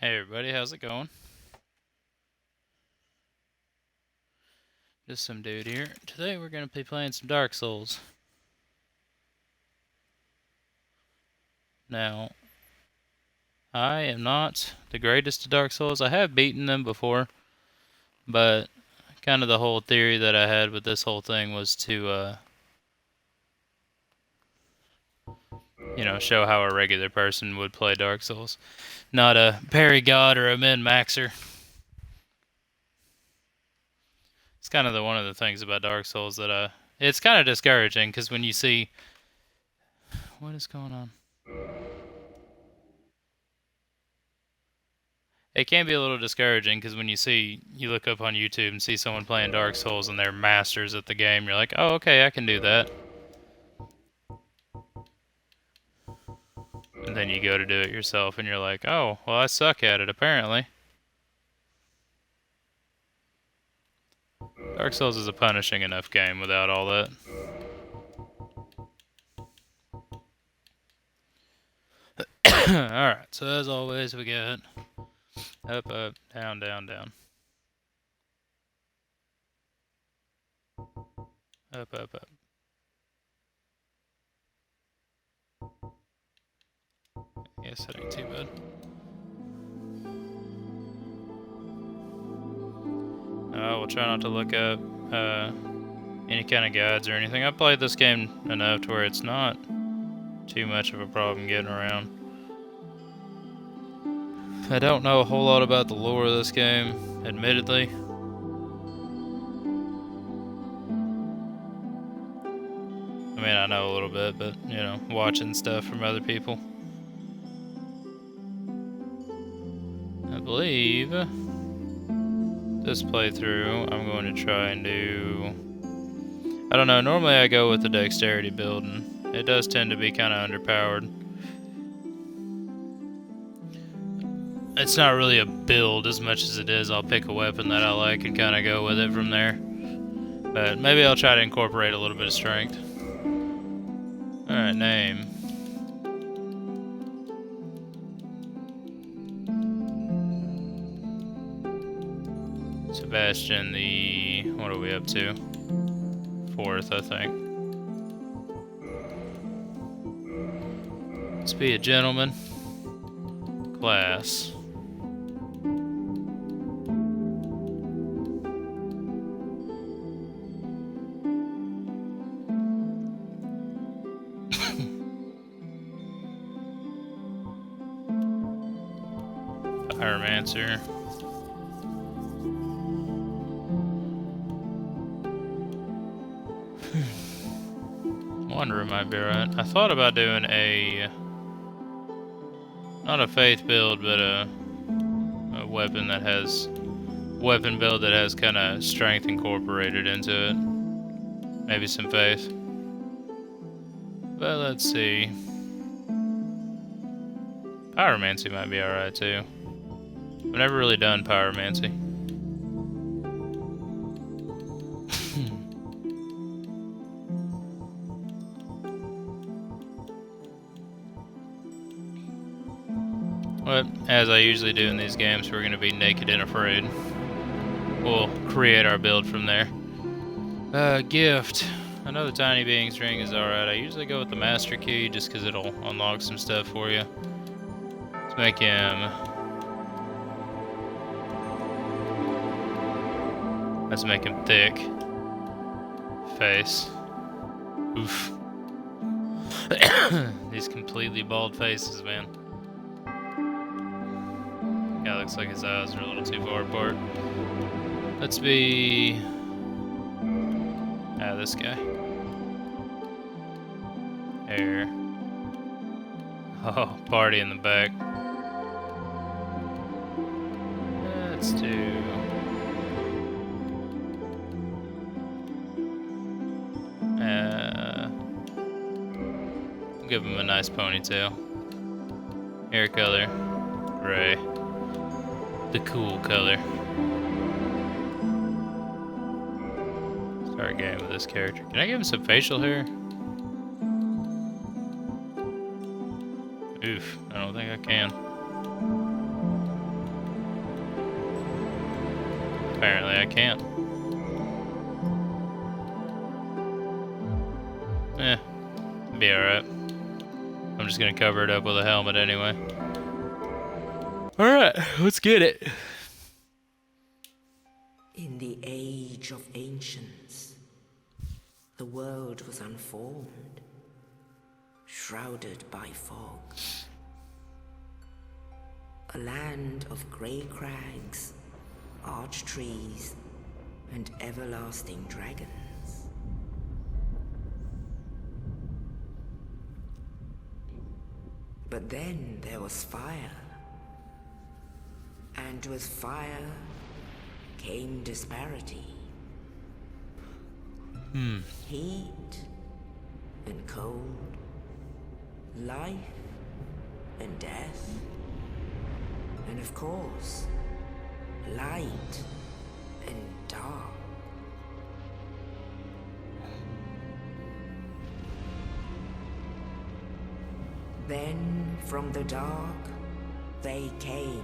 Hey everybody, how's it going? Just some dude here. Today we're gonna be playing some Dark Souls. Now, I am not the greatest at Dark Souls. I have beaten them before, but kind of the whole theory that I had with this whole thing was to, show how a regular person would play Dark Souls. Not a parry god or a min-maxer. It's kind of one of the things about Dark Souls that, it's kind of discouraging, because when you see... What is going on? It can be a little discouraging because when you look up on YouTube and see someone playing Dark Souls and they're masters at the game, you're like, oh, okay, I can do that. And then you go to do it yourself and you're like, oh, well, I suck at it, apparently. Dark Souls is a punishing enough game without all that. Alright, so as always, we got up, up, down, down, down. Up, up, up. Guess that ain't too bad. We'll try not to look up any kind of guides or anything. I've played this game enough to where it's not too much of a problem getting around. I don't know a whole lot about the lore of this game, admittedly. I mean, I know a little bit, but, watching stuff from other people. I believe this playthrough, I'm going to try and do... I don't know, normally I go with the dexterity build, and it does tend to be kind of underpowered. It's not really a build as much as it is I'll pick a weapon that I like and kind of go with it from there. But maybe I'll try to incorporate a little bit of strength. Alright, name. Sebastian, what are we up to? 4th, I think. Let's be a gentleman. Class. Pyromancer. One room might be right. I thought about doing not a faith build, but a weapon build that has kind of strength incorporated into it. Maybe some faith. But let's see. Pyromancy might be alright too. I've never really done pyromancy. But, as I usually do in these games, we're going to be naked and afraid. We'll create our build from there. Gift. I know the Tiny Beings ring is alright. I usually go with the Master Key just because it'll unlock some stuff for you. Let's make him... Let's make him thick. Face. Oof. These completely bald faces, man. Yeah, looks like his eyes are a little too far apart. Let's be... this guy. Hair. Oh, party in the back. Let's do... give him a nice ponytail. Hair color. Gray. The cool color. Start game with this character. Can I give him some facial hair? Oof, I don't think I can. Apparently I can't. Be alright. I'm just gonna cover it up with a helmet anyway. Alright, let's get it. In the age of ancients, the world was unformed, shrouded by fog. A land of grey crags, arch trees, and everlasting dragons. But then there was fire. And with fire came disparity. Heat and cold, life and death, and of course, light and dark. Then from the dark, they came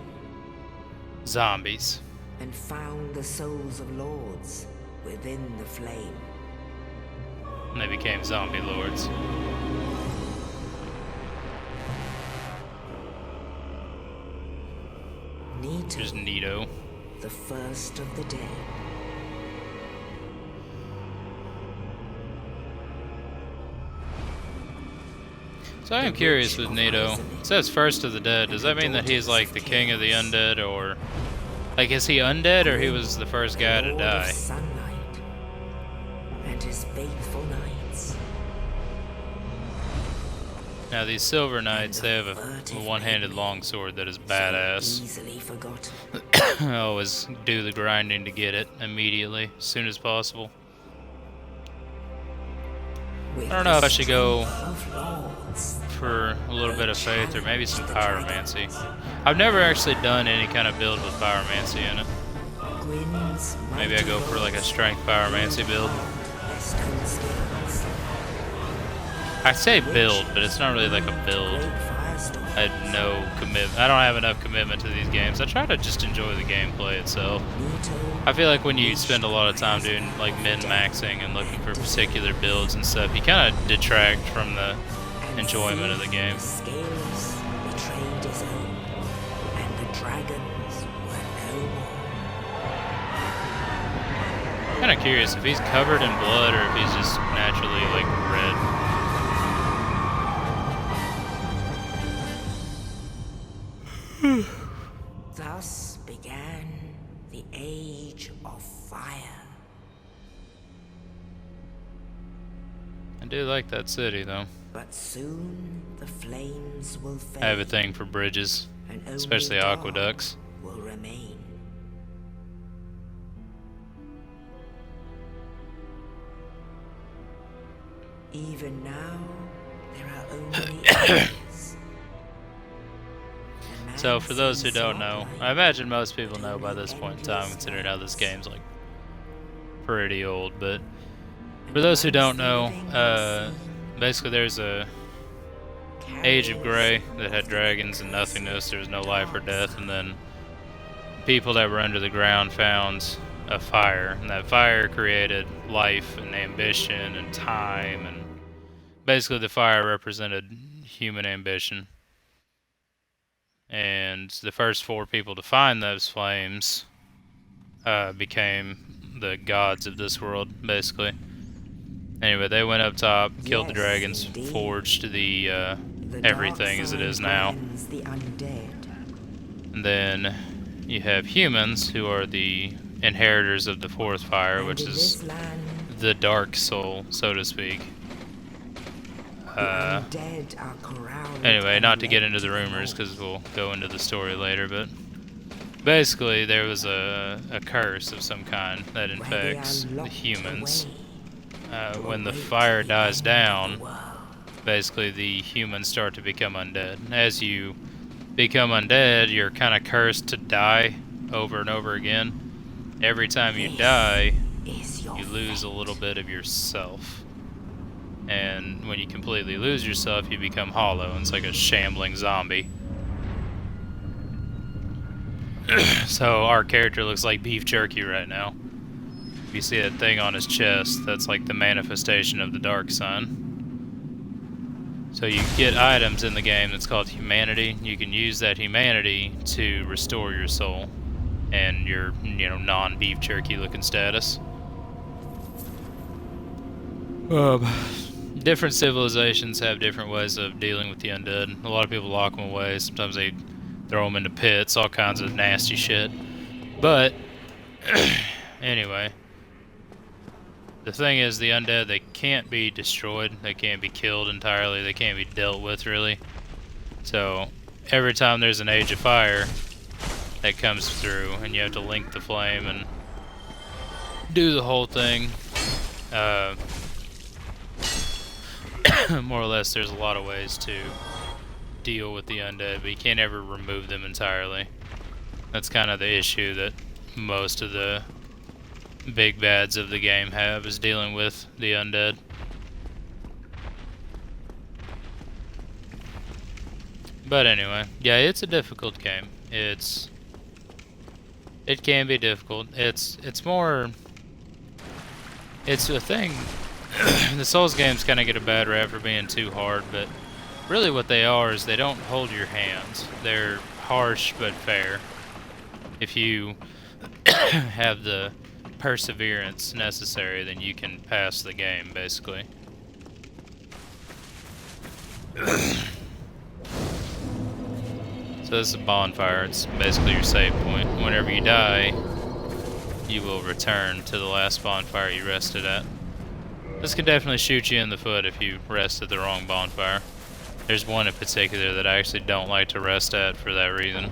Zombies. and found the souls of lords within the flame. And they became zombie lords. Nito, There's Nito. the first of the dead. So I am curious with Nito. It says first of the dead. Does that mean that he's like the king of the undead, or like is he undead, or he was the first guy to Lord of die? sunlight and his faithful knights. Now these silver knights, they have a one-handed longsword that is badass. Easily forgotten. I always do the grinding to get it immediately, as soon as possible. With I don't know if I should go of lords. for a little bit of faith or maybe some pyromancy. I've never actually done any kind of build with pyromancy in it. Gwyn's Maybe I go for like a strength pyromancy build. stone skills. I say build, but it's not really like a build. Great firestorm. I had no commitment. I don't have enough commitment to these games. I try to just enjoy the gameplay itself. Nito I feel like when you spend a lot of time doing like min-maxing and looking for particular builds and stuff, you kind of detract from the enjoyment of the game. Scales betrayed his own, and the dragons were no more. Kind of curious if he's covered in blood or if he's just naturally like red. Thus began the Age of Fire. I do like that city though. But soon the flames will fade. I have a thing for bridges, and only especially dark aqueducts. will remain. Even now, there are only enemies. And So man for those who sees don't not know, light. I imagine most people know by this point in time, considering how this game's like pretty old, but for those who don't know, basically there's a Age of Grey that had dragons and nothingness. There was no life or death, and then people that were under the ground found a fire, and that fire created life and ambition and time, and basically the fire represented human ambition. And the first 4 people to find those flames became the gods of this world, basically. Anyway, they went up top, killed the Yes, dragons, indeed. forged the The everything dark as it side is now. binds the undead. And then you have humans, who are the inheritors of the 4th fire, And which in is this land, the dark soul, so to speak. the undead are corralled Anyway, and not to get led into the to rumors, vault. because we'll go into the story later, but basically there was a curse of some kind that Where they infects the unlocked humans. the way When the to fire awaken dies the end of down, the world. basically the humans start to become undead. As you become undead, you're kind of cursed to die over and over again. Every time you This die, is your you lose a fate. little bit of yourself. And when you completely lose yourself, you become hollow, and it's like a shambling zombie. So our character looks like beef jerky right now. If you see that thing on his chest, that's like the manifestation of the dark sun. So you get items in the game that's called humanity. You can use that humanity to restore your soul and your, non-beef jerky looking status. Different civilizations have different ways of dealing with the undead. A lot of people lock them away. Sometimes they throw them into pits, all kinds of nasty shit. But anyway, the thing is, the undead, they can't be destroyed. They can't be killed entirely. They can't be dealt with, really. So every time there's an Age of Fire that comes through, and you have to link the flame and do the whole thing, more or less, there's a lot of ways to deal with the undead, but you can't ever remove them entirely. That's kind of the issue that most of the big bads of the game have, is dealing with the undead. But anyway, yeah, it's a difficult game. It can be difficult. It's a thing. The Souls games kind of get a bad rap for being too hard, but really what they are is they don't hold your hands. They're harsh but fair. If you have the perseverance necessary, then you can pass the game, basically. So this is a bonfire. It's basically your save point. Whenever you die, you will return to the last bonfire you rested at. This could definitely shoot you in the foot if you rest at the wrong bonfire. There's one in particular that I actually don't like to rest at for that reason.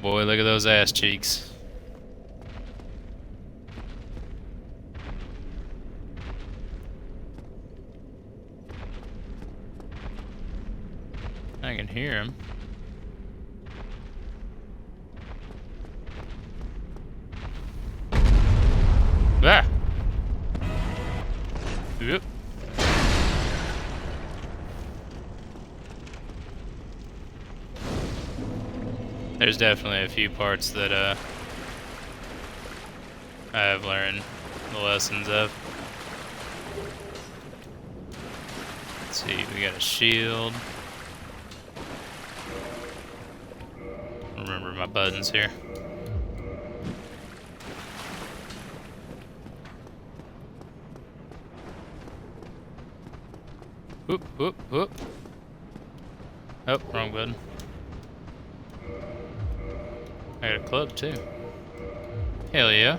Boy, look at those ass cheeks. I can hear him. Ah! Yep. There's definitely a few parts that I have learned the lessons of. Let's see, we got a shield. Remember my buttons here. Whoop, whoop, whoop. Oh, wrong button. I got a club too. Hell yeah.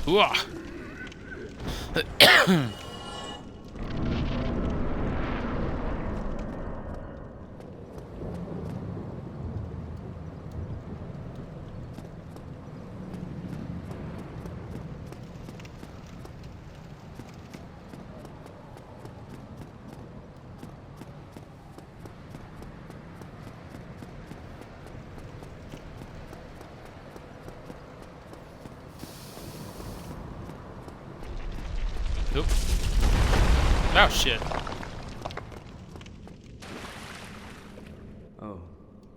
Whoa. Oop. Oh shit. Oh,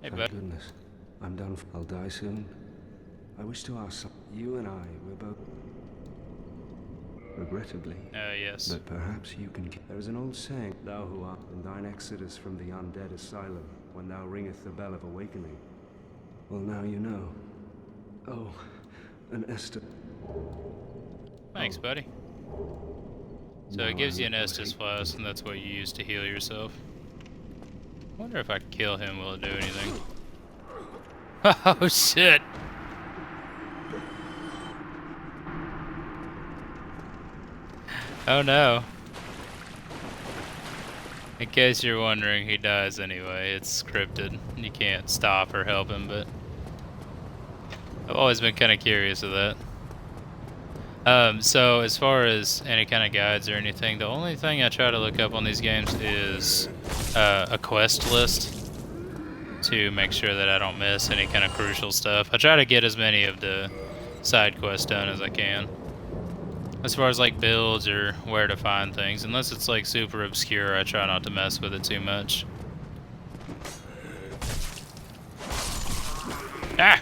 Hey, thank bud. goodness. I'm done. I'll die soon. I wish to ask you and I were both... Regrettably. Yes. But perhaps you can... There is an old saying, thou who art in thine exodus from the undead asylum, when thou ringeth the bell of awakening. Well, now you know. Oh, and Esther... Thanks, buddy. So Now it gives I you an will Estus hate flask, and that's what you use to heal yourself. I wonder if I kill him, will it do anything? Oh shit! Oh no. In case you're wondering, he dies anyway. It's scripted. You can't stop or help him, but I've always been kind of curious of that. So as far as any kind of guides or anything, the only thing I try to look up on these games is a quest list to make sure that I don't miss any kind of crucial stuff. I try to get as many of the side quests done as I can. As far as like builds or where to find things, unless it's like super obscure, I try not to mess with it too much. Ah!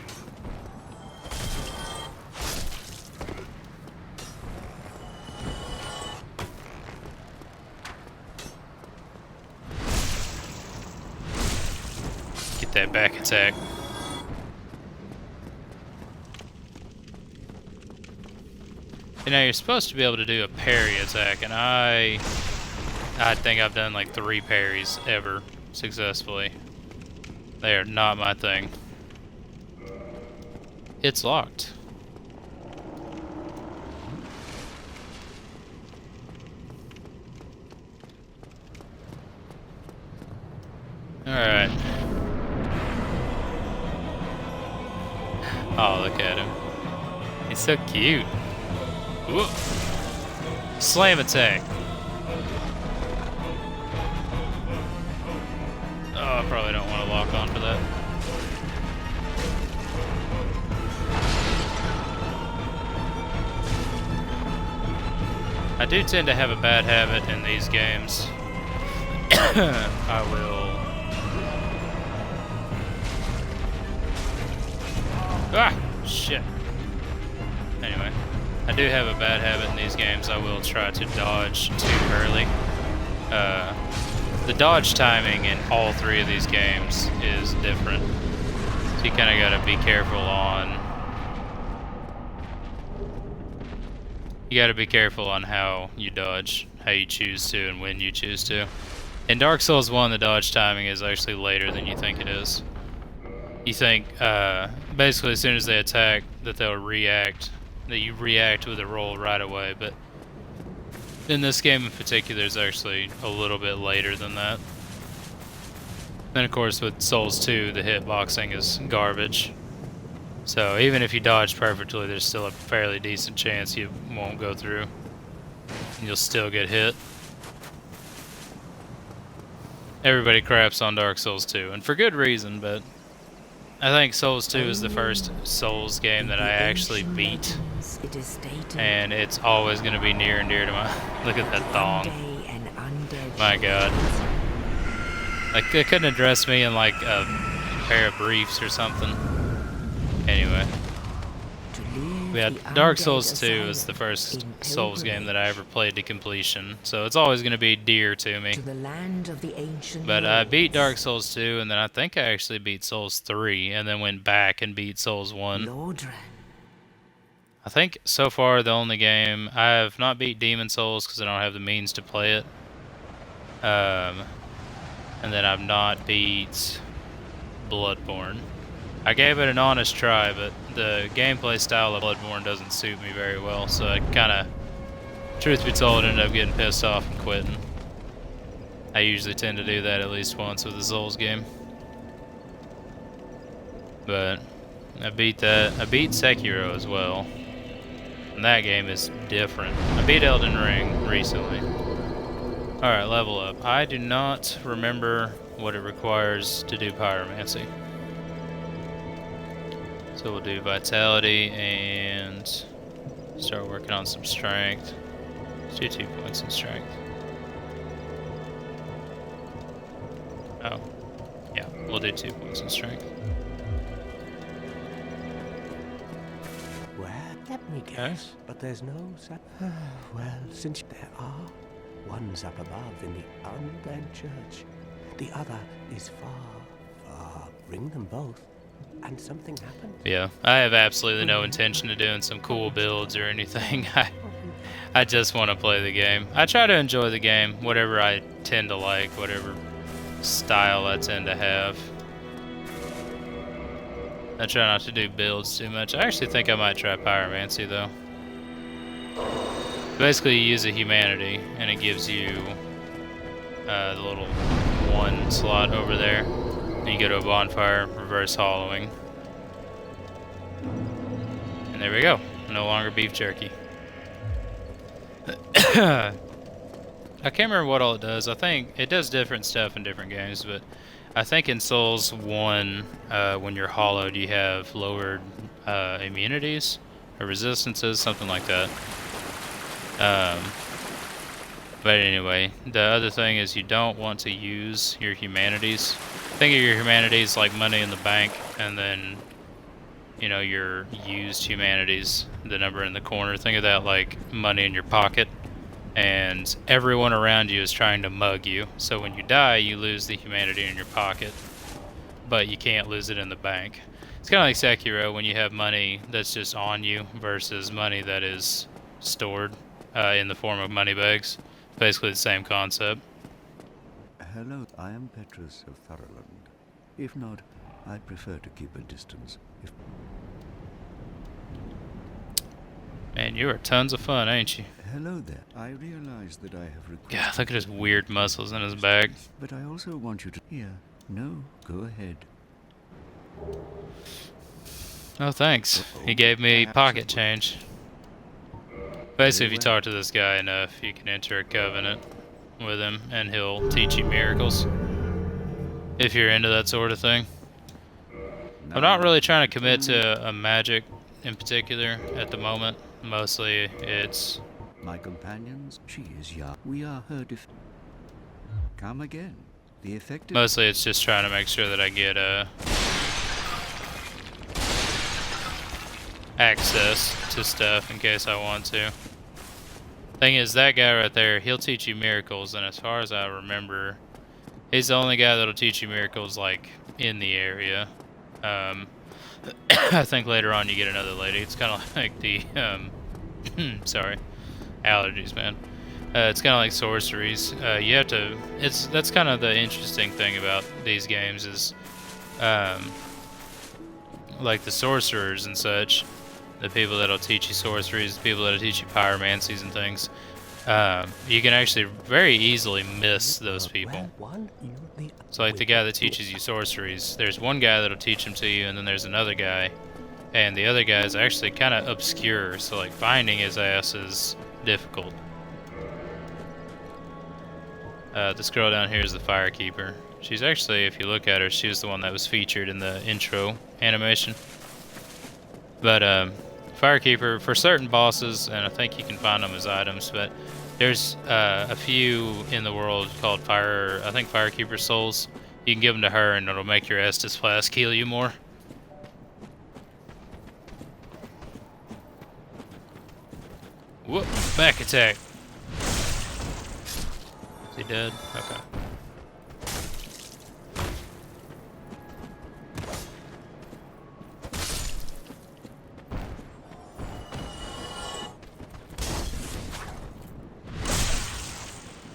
Get that back attack. You know, you're supposed to be able to do a parry attack, and I think I've done like 3 parries ever successfully. They are not my thing. It's locked. Alright. Oh, look at him. He's so cute. Whoa. Slam attack. Oh, I probably don't want to lock on for that. I do tend to have a bad habit in these games. I will... Ah! Shit. Anyway. I do have a bad habit in these games. I will try to dodge too early. The dodge timing in all 3 of these games is different. So you kind of got to be careful on... You got to be careful on how you dodge, how you choose to, and when you choose to. In Dark Souls 1, the dodge timing is actually later than you think it is. You think, basically as soon as they attack, that they'll react. That you react with a roll right away, but in this game in particular, it's actually a little bit later than that. Then of course with Souls 2, the hitboxing is garbage. So even if you dodge perfectly, there's still a fairly decent chance you won't go through. And you'll still get hit. Everybody craps on Dark Souls 2, and for good reason, but I think Souls 2 is the first Souls game that I actually beat. And it's always going to be near and dear to my... Look at that thong. My god. Like, they couldn't have dressed me in like a pair of briefs or something. Anyway. Yeah, Dark Souls 2 is the first Souls game that I ever played to completion, so it's always going to be dear to me. But I beat Dark Souls 2, and then I think I actually beat Souls 3, and then went back and beat Souls 1. I think so far the only game... I have not beat Demon Souls because I don't have the means to play it. And then I've not beat Bloodborne. I gave it an honest try, but the gameplay style of Bloodborne doesn't suit me very well, so I kind of, truth be told, ended up getting pissed off and quitting. I usually tend to do that at least once with a Souls game. But I beat that. I beat Sekiro as well. And that game is different. I beat Elden Ring recently. Alright, level up. I do not remember what it requires to do pyromancy. So we'll do vitality and start working on some strength. Let's do 2 points in strength. Oh, yeah, we'll do 2 points in strength. Well, let me guess, but there's no such... well, since there are, one's up above in the undead church, the other is far, far. Ring them both. And something happened. Yeah, I have absolutely no intention of doing some cool builds or anything. I just want to play the game. I try to enjoy the game, whatever I tend to like, whatever style I tend to have. I try not to do builds too much. I actually think I might try pyromancy though. Basically, you use a humanity, and it gives you the little 1 slot over there. And you go to a bonfire, reverse hollowing. And there we go. No longer beef jerky. I can't remember what all it does. I think it does different stuff in different games, but I think in Souls 1, when you're hollowed, you have lowered immunities or resistances, something like that. But anyway, the other thing is you don't want to use your humanities. Think of your humanities like money in the bank, and then, you know, your used humanities, the number in the corner. Think of that like money in your pocket. And everyone around you is trying to mug you. So when you die, you lose the humanity in your pocket, but you can't lose it in the bank. It's kind of like Sekiro when you have money that's just on you versus money that is stored in the form of money bags. Basically the same concept. Hello, I am Petrus of Thurland. If not, I prefer to keep a distance. Man, you are tons of fun, ain't you? Hello there. I realize that I have requested... God, look at his weird muscles in his back. But I also want you to... Here. No, go ahead. Oh, thanks. He gave me pocket change. Basically, if you talk to this guy enough, you can enter a covenant with him, and he'll teach you miracles. If you're into that sort of thing. I'm not really trying to commit to a magic in particular at the moment. Mostly, it's... My companions, she is young. We are her Come again. The effective... Mostly, it's just trying to make sure that I get access to stuff in case I want to. Thing is, that guy right there, he'll teach you miracles, and as far as I remember, he's the only guy that'll teach you miracles, like, in the area. I think later on you get another lady. It's kind of like the, sorry, allergies, man. It's kind of like sorceries. You have to, that's kind of the interesting thing about these games is, like the sorcerers and such, the people that'll teach you sorceries, the people that'll teach you pyromancies and things, you can actually very easily miss those people. So like the guy that teaches you sorceries, there's one guy that'll teach them to you, and then there's another guy, and the other guy is actually kind of obscure, so like finding his ass is difficult. This girl down here is the Firekeeper. She's actually, if you look at her, she was the one that was featured in the intro animation. But Firekeeper, for certain bosses, and I think you can find them as items, but there's a few in the world called Firekeeper souls. You can give them to her and it'll make your Estus Flask heal you more. Whoop, back attack. Is he dead? Okay.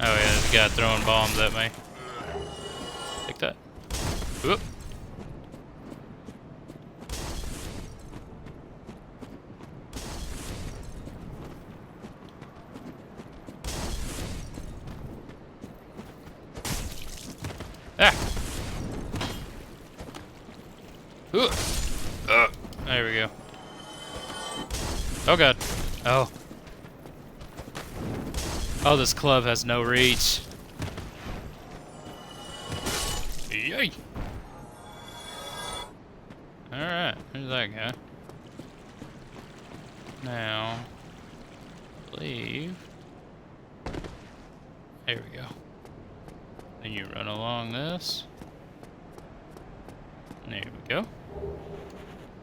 Oh yeah, there's a guy throwing bombs at me. Take that. Whoop. Ah! Ooh. There we go. Oh god. Oh. Oh, this club has no reach. Yay! Alright, who's that guy? Now, I believe. There we go. Then you run along this. There we go.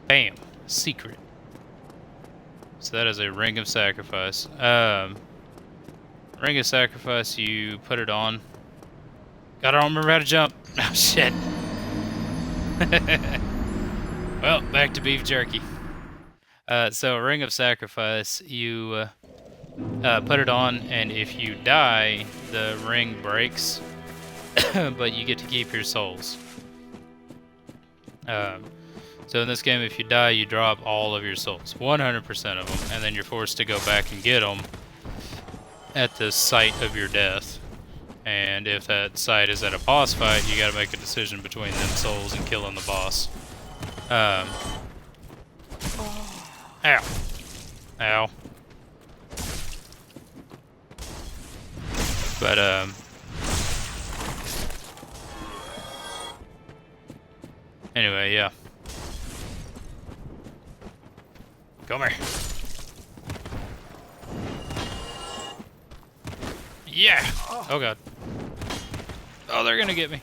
Bam! Secret. So that is a Ring of Sacrifice. Ring of Sacrifice, you put it on. God, I don't remember how to jump. Oh, shit. Well, back to beef jerky. So, Ring of Sacrifice, you put it on, and if you die, the ring breaks, but you get to keep your souls. So in this game, if you die, you drop all of your souls, 100% of them, and then you're forced to go back and get them at the site of your death. And if that site is at a boss fight, you gotta make a decision between them souls and killing the boss. Ow. Ow. But, anyway, yeah. Come here. Yeah! Oh god. Oh, they're gonna get me.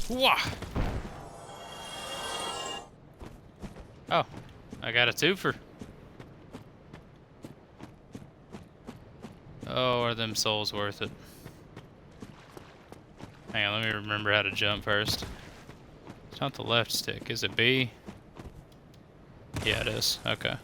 Wah! Oh, I got a twofer. Oh, are them souls worth it? Hang on, let me remember how to jump first. It's not the left stick, is it B? Yeah, it is. Okay.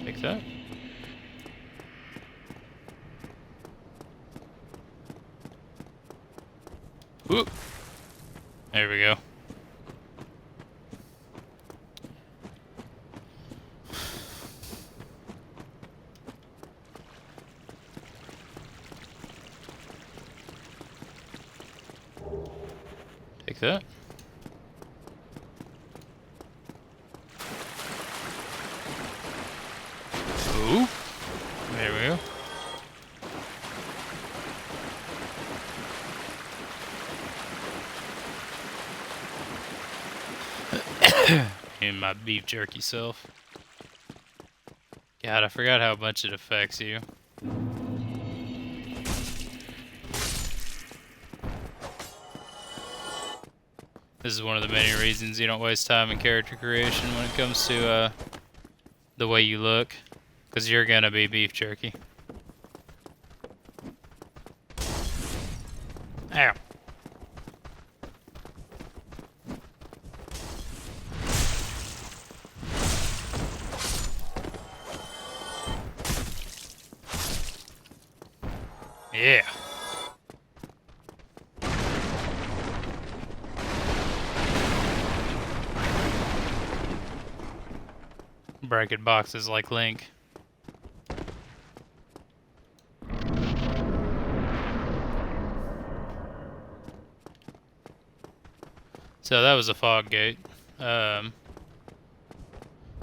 Take that. Whoop. There we go. Take that. Ooh. There we go. And my beef jerky self. God, I forgot how much it affects you. This is one of the many reasons you don't waste time in character creation when it comes to the way you look, because you're gonna be beef jerky. Ow. Yeah. Bracket boxes like Link. So that was a fog gate.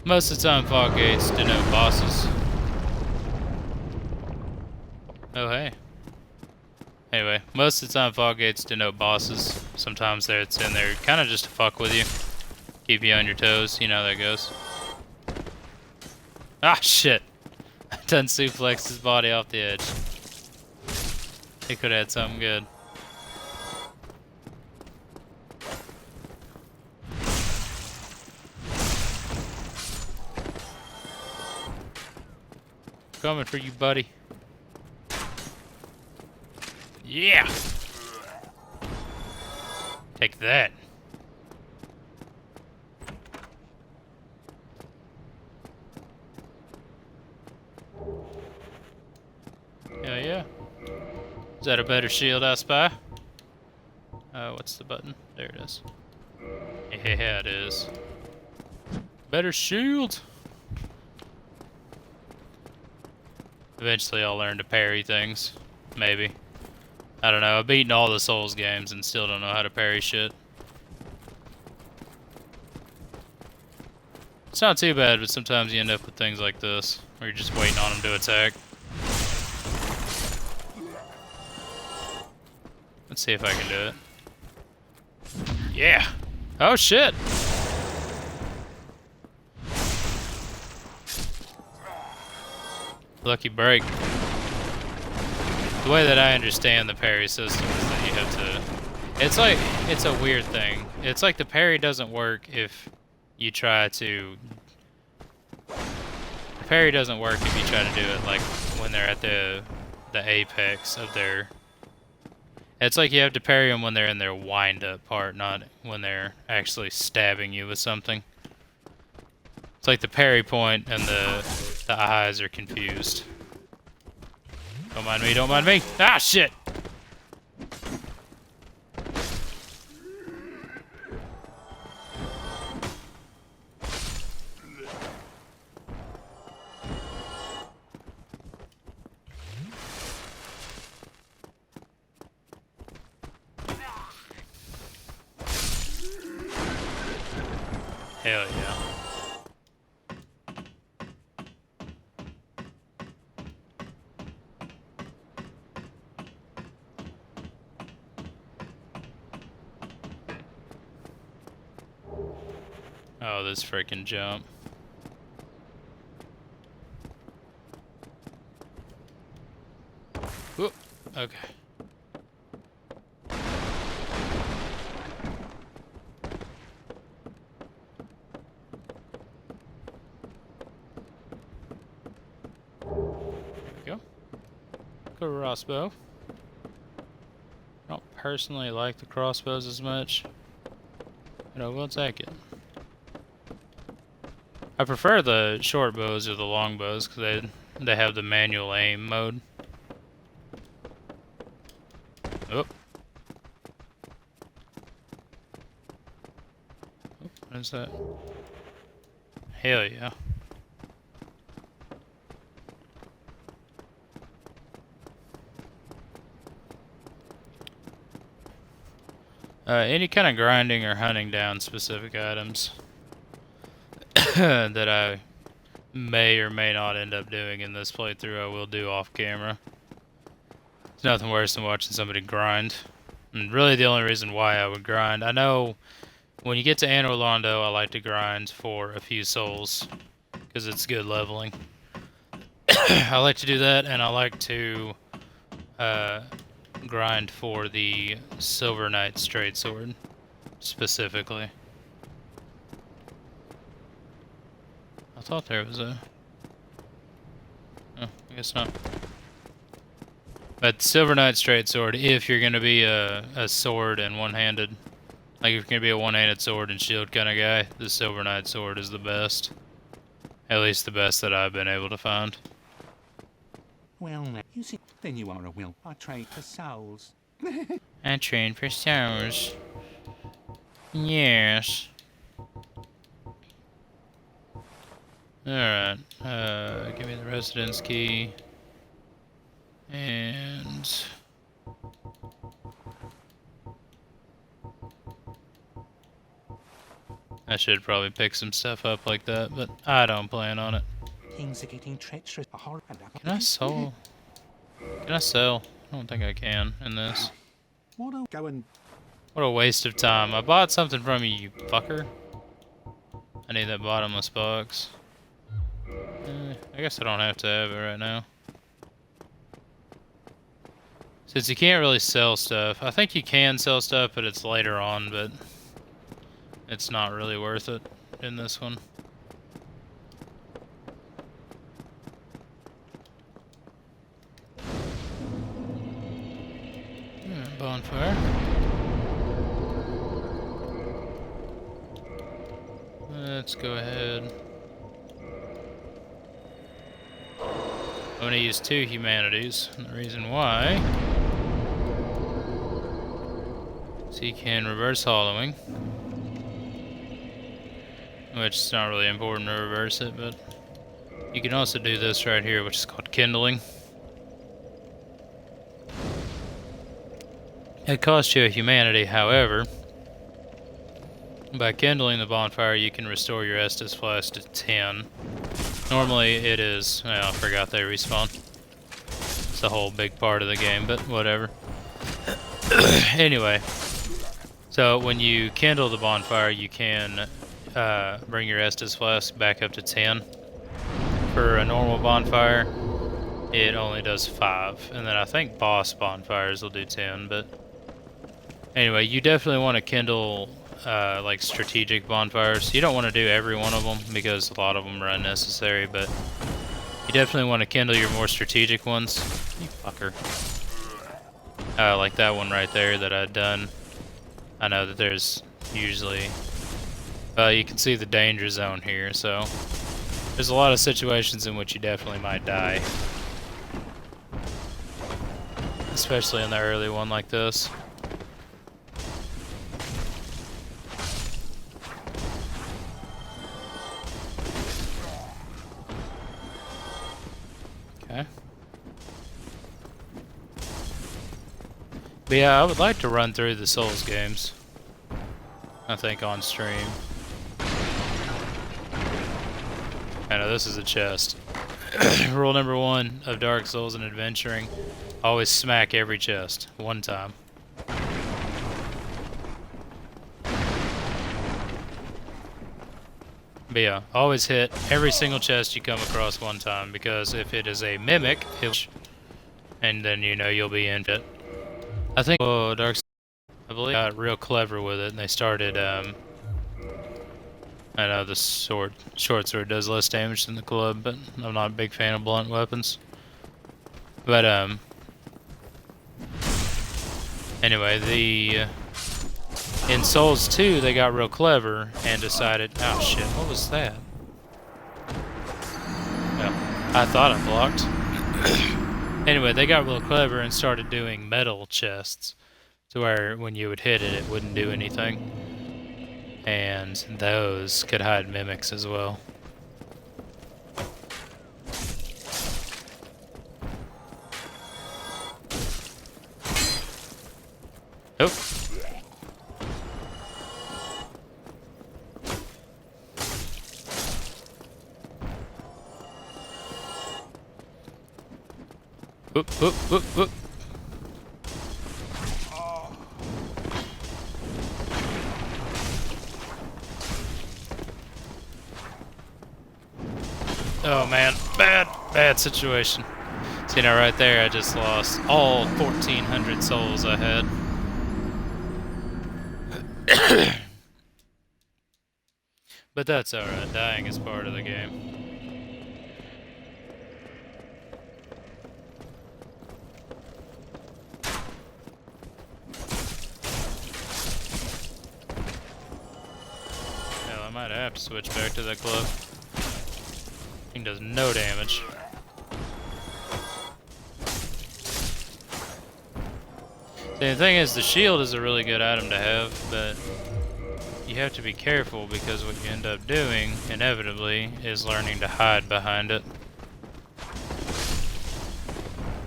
Most of the time fog gates denote bosses. Oh hey. Anyway, most of the time fog gates denote bosses. Sometimes it's in there kind of just to fuck with you. Keep you on your toes, you know how that goes. Ah, shit. I done suplexed his body off the edge. He could have had something good. Coming for you, buddy. Yeah! Take that. Hell yeah. Is that a better shield, I spy? What's the button? There it is. Yeah, it is. Better shield! Eventually I'll learn to parry things. Maybe. I don't know. I've beaten all the Souls games and still don't know how to parry shit. It's not too bad, but sometimes you end up with things like this, where you're just waiting on them to attack. Let's see if I can do it. Yeah! Oh shit! Lucky break. The way that I understand the parry system is that you have to... It's a weird thing. It's like the parry doesn't work if you try to... The parry doesn't work if you try to do it like when they're at the apex of their... It's like you have to parry them when they're in their wind-up part, not when they're actually stabbing you with something. It's like the parry point and the eyes are confused. Don't mind me, don't mind me. Ah, shit! Hell yeah. Oh, this freaking jump. Whoop. Okay. There we go. Crossbow. I don't personally like the crossbows as much, but I will take it. I prefer the short bows or the long bows because they have the manual aim mode. Oh. Oh, what is that? Hell yeah. Any kind of grinding or hunting down specific items that I may or may not end up doing in this playthrough, I will do off camera. There's nothing worse than watching somebody grind. And really the only reason why I would grind, I know when you get to Anor Londo, I like to grind for a few souls because it's good leveling. I like to do that, and I like to grind for the Silver Knight straight sword specifically. I thought there was a... Oh, I guess not. But Silver Knight straight sword, if you're gonna be a sword and one-handed, like if you're gonna be a one-handed sword and shield kind of guy, the Silver Knight sword is the best. At least the best that I've been able to find. Well, you see, then you are a will. I trade for souls. I train for souls. Yes. Alright, give me the residence key. And... I should probably pick some stuff up like that, but I don't plan on it. Things are getting treacherous. Can I sell? Can I sell? I don't think I can in this. What a go and What a waste of time. I bought something from you, you fucker. I need that bottomless box. I guess I don't have to have it right now. Since you can't really sell stuff. I think you can sell stuff, but it's later on, but it's not really worth it in this one. Bonfire. Let's go ahead. I'm going to use 2 humanities, and the reason why is he can reverse hollowing, which is not really important to reverse it, but you can also do this right here, which is called kindling. It costs you a humanity, however, by kindling the bonfire you can restore your Estus Flask to 10. Normally it is... well, I forgot they respawn. It's a whole big part of the game, but whatever. Anyway, so when you kindle the bonfire you can bring your Estus Flask back up to 10. For a normal bonfire it only does 5, and then I think boss bonfires will do 10, but anyway, you definitely want to kindle like strategic bonfires. You don't want to do every one of them because a lot of them are unnecessary, but you definitely want to kindle your more strategic ones. You fucker. Like that one right there that I'd done. I know that there's usually... you can see the danger zone here, so there's a lot of situations in which you definitely might die. Especially in the early one like this. Okay. But yeah, I would like to run through the Souls games. I think on stream. I know this is a chest. Rule number 1 of Dark Souls and adventuring: always smack every chest one time. But yeah, always hit every single chest you come across one time, because if it is a mimic, and then you know you'll be in it. I think Dark, I believe, got real clever with it, and they started. I know the short sword does less damage than the club, but I'm not a big fan of blunt weapons. But anyway, in Souls 2 they got real clever and decided, oh shit, what was that? Well, I thought I blocked. Anyway, they got real clever and started doing metal chests, to where when you would hit it, it wouldn't do anything. And those could hide mimics as well. Oh. Whoop, whoop, whoop, whoop. Oh man, bad situation. See now right there, I just lost all 1,400 souls I had. But that's alright, dying is part of the game. Hell, I might have to switch back to that glove. Thing does no damage. The thing is, the shield is a really good item to have, but you have to be careful, because what you end up doing, inevitably, is learning to hide behind it.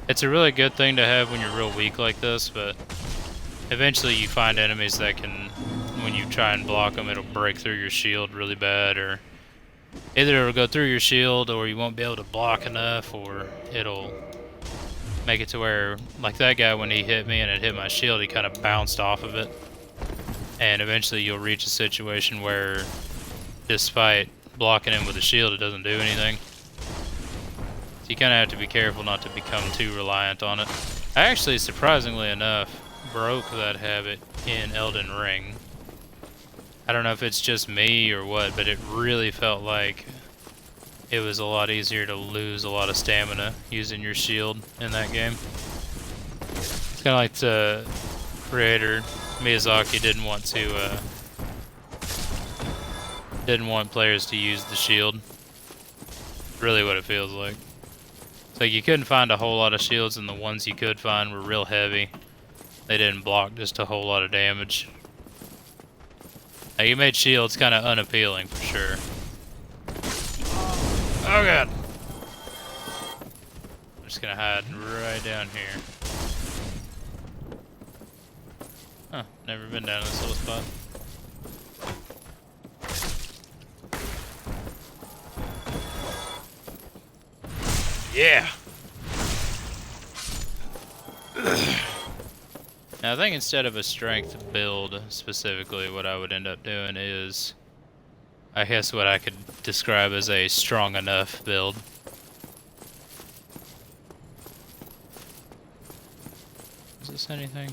It's a really good thing to have when you're real weak like this, but eventually you find enemies that can, when you try and block them, it'll break through your shield really bad, or either it'll go through your shield, or you won't be able to block enough, or it'll make it to where, like that guy, when he hit me and it hit my shield, he kind of bounced off of it. And eventually you'll reach a situation where, despite blocking him with a shield, it doesn't do anything. So you kind of have to be careful not to become too reliant on it. I actually, surprisingly enough, broke that habit in Elden Ring. I don't know if it's just me or what, but it really felt like it was a lot easier to lose a lot of stamina using your shield in that game. It's kind of like the creator, Miyazaki, didn't want players to use the shield. Really what it feels like. It's like you couldn't find a whole lot of shields, and the ones you could find were real heavy. They didn't block just a whole lot of damage. Now, you made shields kind of unappealing for sure. Oh god! I'm just gonna hide right down here. Huh, never been down this little spot. Yeah! Now I think instead of a strength build specifically, what I would end up doing is, I guess what I could describe as a strong enough build. Is this anything?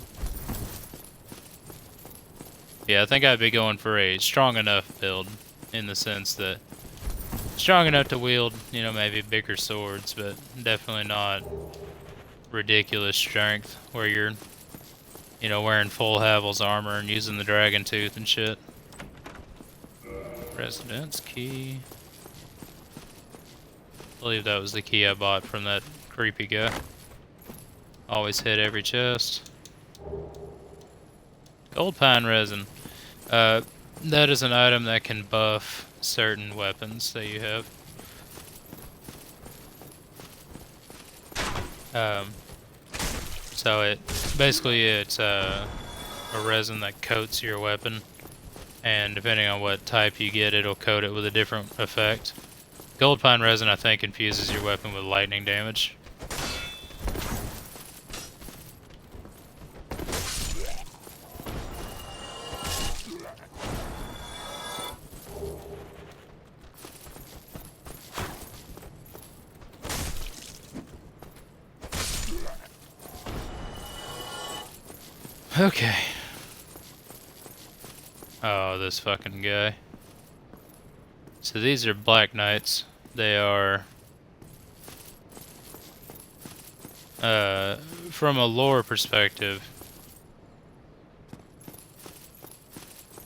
Yeah, I think I'd be going for a strong enough build, in the sense that strong enough to wield, you know, maybe bigger swords, but definitely not ridiculous strength where you're, you know, wearing full Havel's armor and using the dragon tooth and shit. Residence key. I believe that was the key I bought from that creepy guy. Always hit every chest. Gold pine resin. That is an item that can buff certain weapons that you have. So it's a resin that coats your weapon, and depending on what type you get, it'll coat it with a different effect. Gold pine resin, I think, infuses your weapon with lightning damage. Okay. Oh, this fucking guy. So these are Black Knights. They are... from a lore perspective...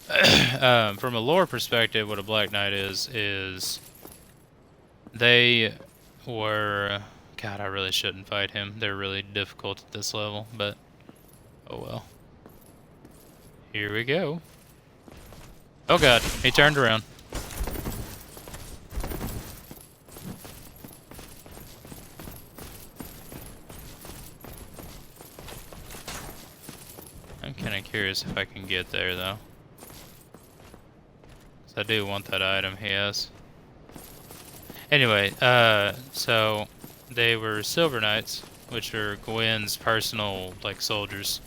from a lore perspective, what a Black Knight is... They were... God, I really shouldn't fight him. They're really difficult at this level, but... Oh well. Here we go. Oh god, he turned around. I'm kinda curious if I can get there though. 'Cause I do want that item he has. Anyway, so they were Silver Knights, which are Gwyn's personal, like, soldiers.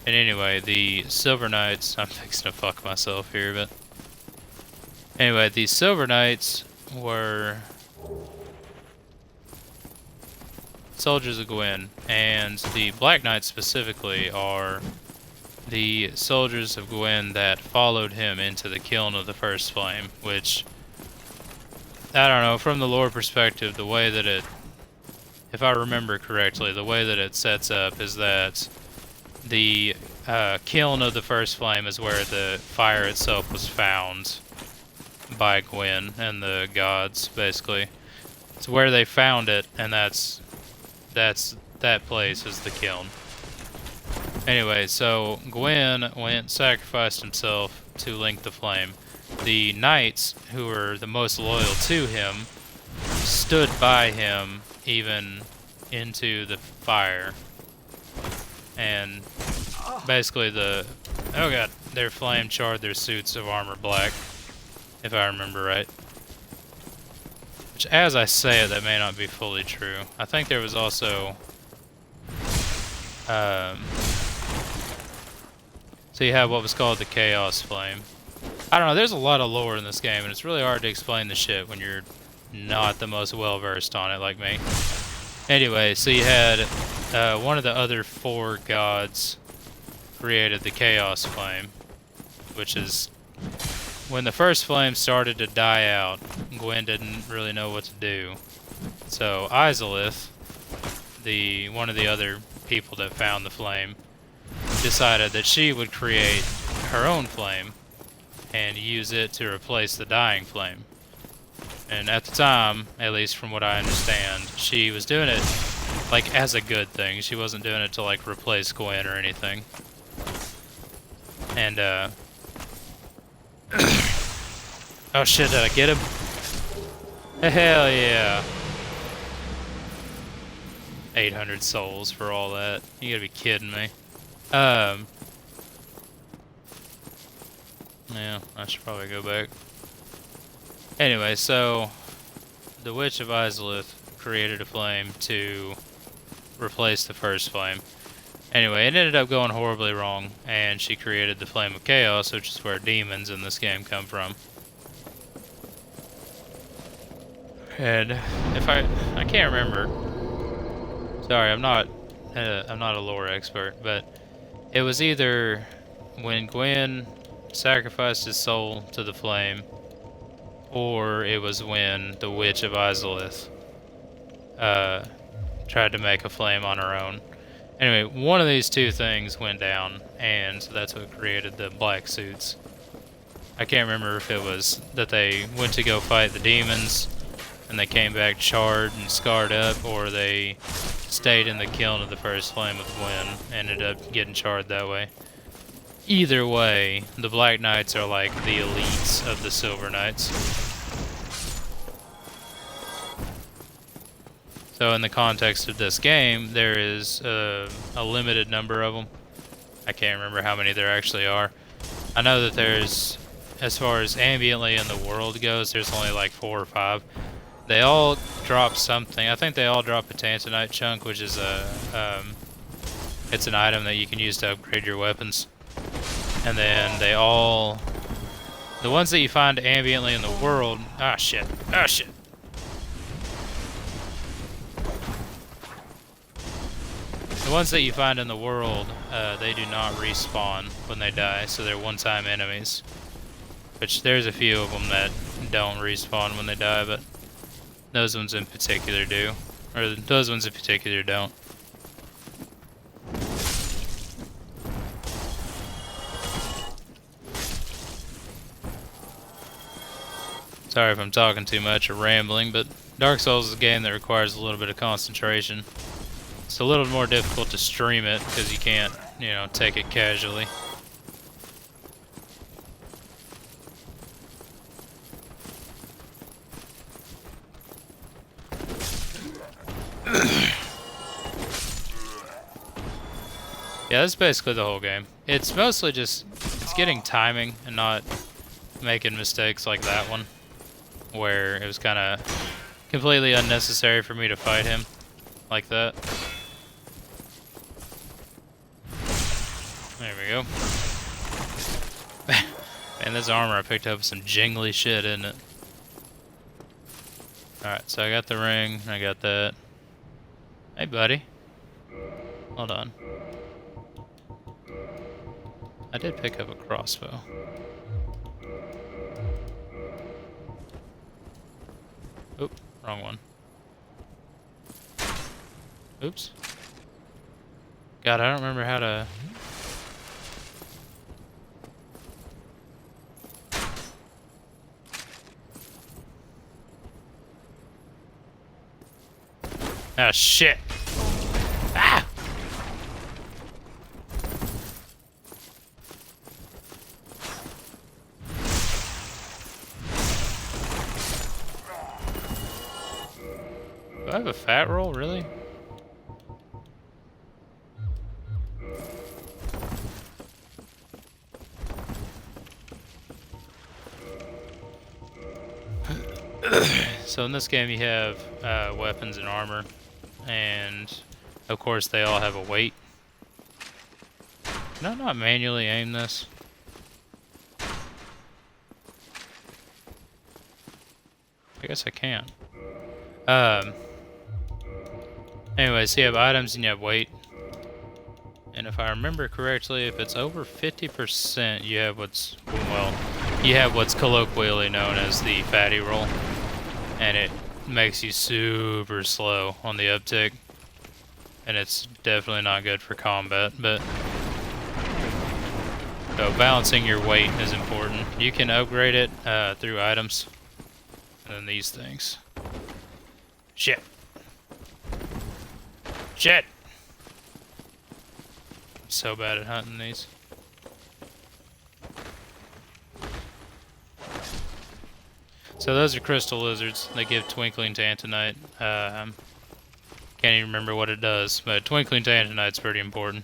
And anyway, the Silver Knights, I'm fixing to fuck myself here, but... Anyway, the Silver Knights were soldiers of Gwyn, and the Black Knights specifically are the soldiers of Gwyn that followed him into the kiln of the First Flame, which... I don't know, from the lore perspective, the way that it... If I remember correctly, the way that it sets up is that the kiln of the First Flame is where the fire itself was found by Gwyn and the gods, basically. It's where they found it, and that place is the kiln. Anyway, so Gwyn went, sacrificed himself to link the flame. The knights, who were the most loyal to him, stood by him even into the fire. And basically oh god, their flame charred their suits of armor black, if I remember right. Which, as I say it, that may not be fully true. I think there was also... so you have what was called the Chaos Flame. I don't know, there's a lot of lore in this game, and it's really hard to explain the shit when you're not the most well-versed on it like me. Anyway, so you had one of the other 4 gods created the Chaos Flame, which is... When the First Flame started to die out, Gwyn didn't really know what to do. So Izalith, one of the other people that found the flame, decided that she would create her own flame and use it to replace the dying flame. And at the time, at least from what I understand, she was doing it like as a good thing. She wasn't doing it to like replace Gwyn or anything. And oh shit, did I get him? Hell yeah. 800 souls for all that. You gotta be kidding me. Yeah, I should probably go back. Anyway, so the Witch of Izalith created a flame to replace the First Flame. Anyway, it ended up going horribly wrong, and she created the Flame of Chaos, which is where demons in this game come from. And if I can't remember. Sorry, I'm not a lore expert, but it was either when Gwyn sacrificed his soul to the flame, or it was when the Witch of Izalith tried to make a flame on her own. Anyway, one of these two things went down, and so that's what created the black suits. I can't remember if it was that they went to go fight the demons, and they came back charred and scarred up, or they stayed in the kiln of the First Flame with Gwyn, ended up getting charred that way. Either way, the Black Knights are like the elites of the Silver Knights. So in the context of this game, there is a limited number of them. I can't remember how many there actually are. I know that there's, as far as ambiently in the world goes, there's only like 4 or 5. They all drop something. I think they all drop a Tanzanite chunk, which is it's an item that you can use to upgrade your weapons. And then they all, the ones that you find ambiently in the world, ah shit. The The ones that you find in the world, they do not respawn when they die, so they're one-time enemies. Which there's a few of them that don't respawn when they die, but those ones in particular do. Or those ones in particular don't. Sorry if I'm talking too much or rambling, but Dark Souls is a game that requires a little bit of concentration. It's a little more difficult to stream it because you can't, you know, take it casually. Yeah, that's basically the whole game. It's mostly just, it's getting timing and not making mistakes like that one, where it was kind of completely unnecessary for me to fight him like that. There we go. Man, this armor I picked up is some jingly shit, isn't it? Alright, so I got the ring, I got that. Hey, buddy. Hold on. I did pick up a crossbow. Oop, wrong one. Oops. God, I don't remember how to... Ah, shit! Ah! Do I have a fat roll, really? So in this game you have weapons and armor, and of course they all have a weight. Can I not manually aim this? I guess I can. Anyways, you have items and you have weight. And if I remember correctly, if it's over 50%, you have what's, well, you have what's colloquially known as the fatty roll. And it makes you super slow on the uptick. And it's definitely not good for combat, but... So balancing your weight is important. You can upgrade it through items. And then these things. Shit. Shit! I'm so bad at hunting these. So those are crystal lizards. They give twinkling tantanite. Can't even remember what it does, but twinkling tantanite's pretty important.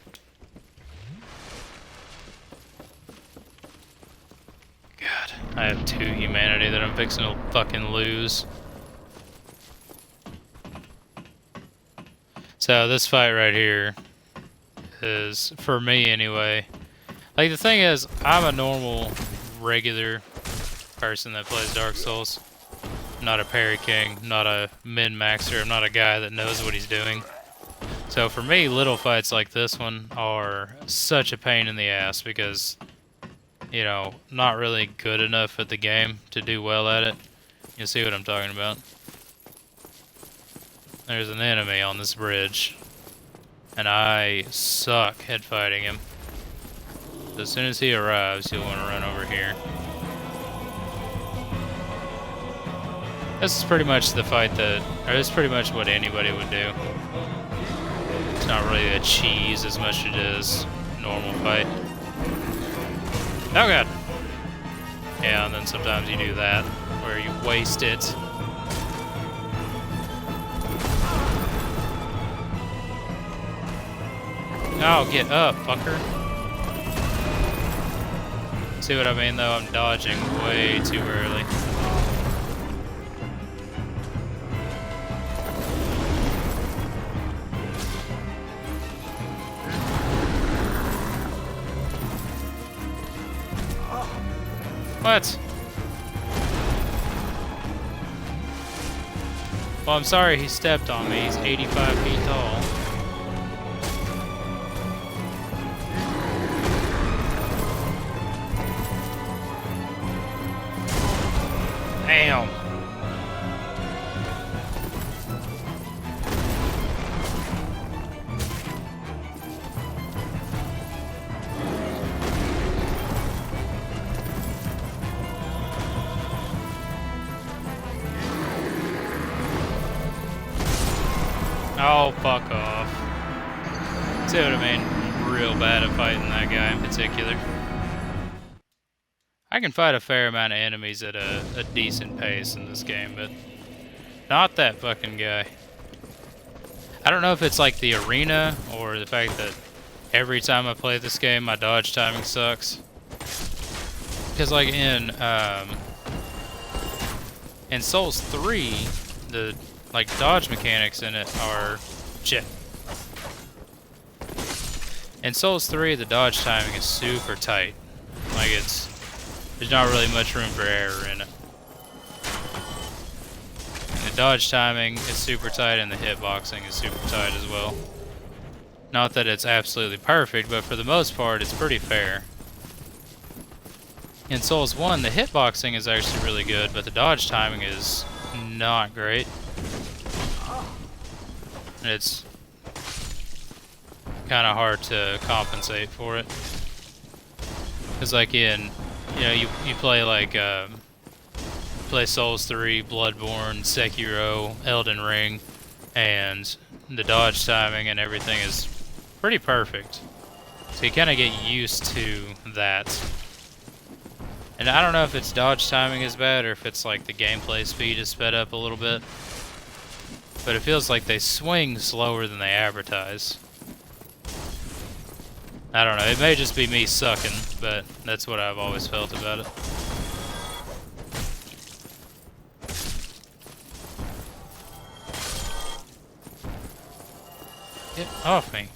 God, I have 2 humanity that I'm fixing to fucking lose. So this fight right here is, for me anyway, like the thing is, I'm a normal, regular person that plays Dark Souls. I'm not a parry king, not a min-maxer, I'm not a guy that knows what he's doing. So for me, little fights like this one are such a pain in the ass because, you know, not really good enough at the game to do well at it. You'll see what I'm talking about. There's an enemy on this bridge, and I suck at fighting him. So as soon as he arrives, you'll want to run over here. This is pretty much the fight that, or this is pretty much what anybody would do. It's not really a cheese as much as it is a normal fight. Oh god! Yeah, and then sometimes you do that, where you waste it. Oh, get up, fucker. See what I mean, though? I'm dodging way too early. What? Well, I'm sorry he stepped on me. He's 85 feet tall. Damn. Oh, fuck off. See what I mean? I'm real bad at fighting that guy in particular. I can fight a fair amount of enemies at a decent pace in this game, but not that fucking guy. I don't know if it's like the arena or the fact that every time I play this game my dodge timing sucks. Because like in Souls 3, the like dodge mechanics in it are shit. In Souls 3 the dodge timing is super tight. Like there's not really much room for error in it. And the dodge timing is super tight and the hitboxing is super tight as well. Not that it's absolutely perfect, but for the most part it's pretty fair. In Souls 1 the hitboxing is actually really good, but the dodge timing is not great. And it's kind of hard to compensate for it. Because like in, you know, you play like, play Souls 3, Bloodborne, Sekiro, Elden Ring, and the dodge timing and everything is pretty perfect. So you kind of get used to that. And I don't know if it's dodge timing is bad or if it's like the gameplay speed is sped up a little bit. But it feels like they swing slower than they advertise. I don't know, it may just be me sucking, but that's what I've always felt about it. Get off me.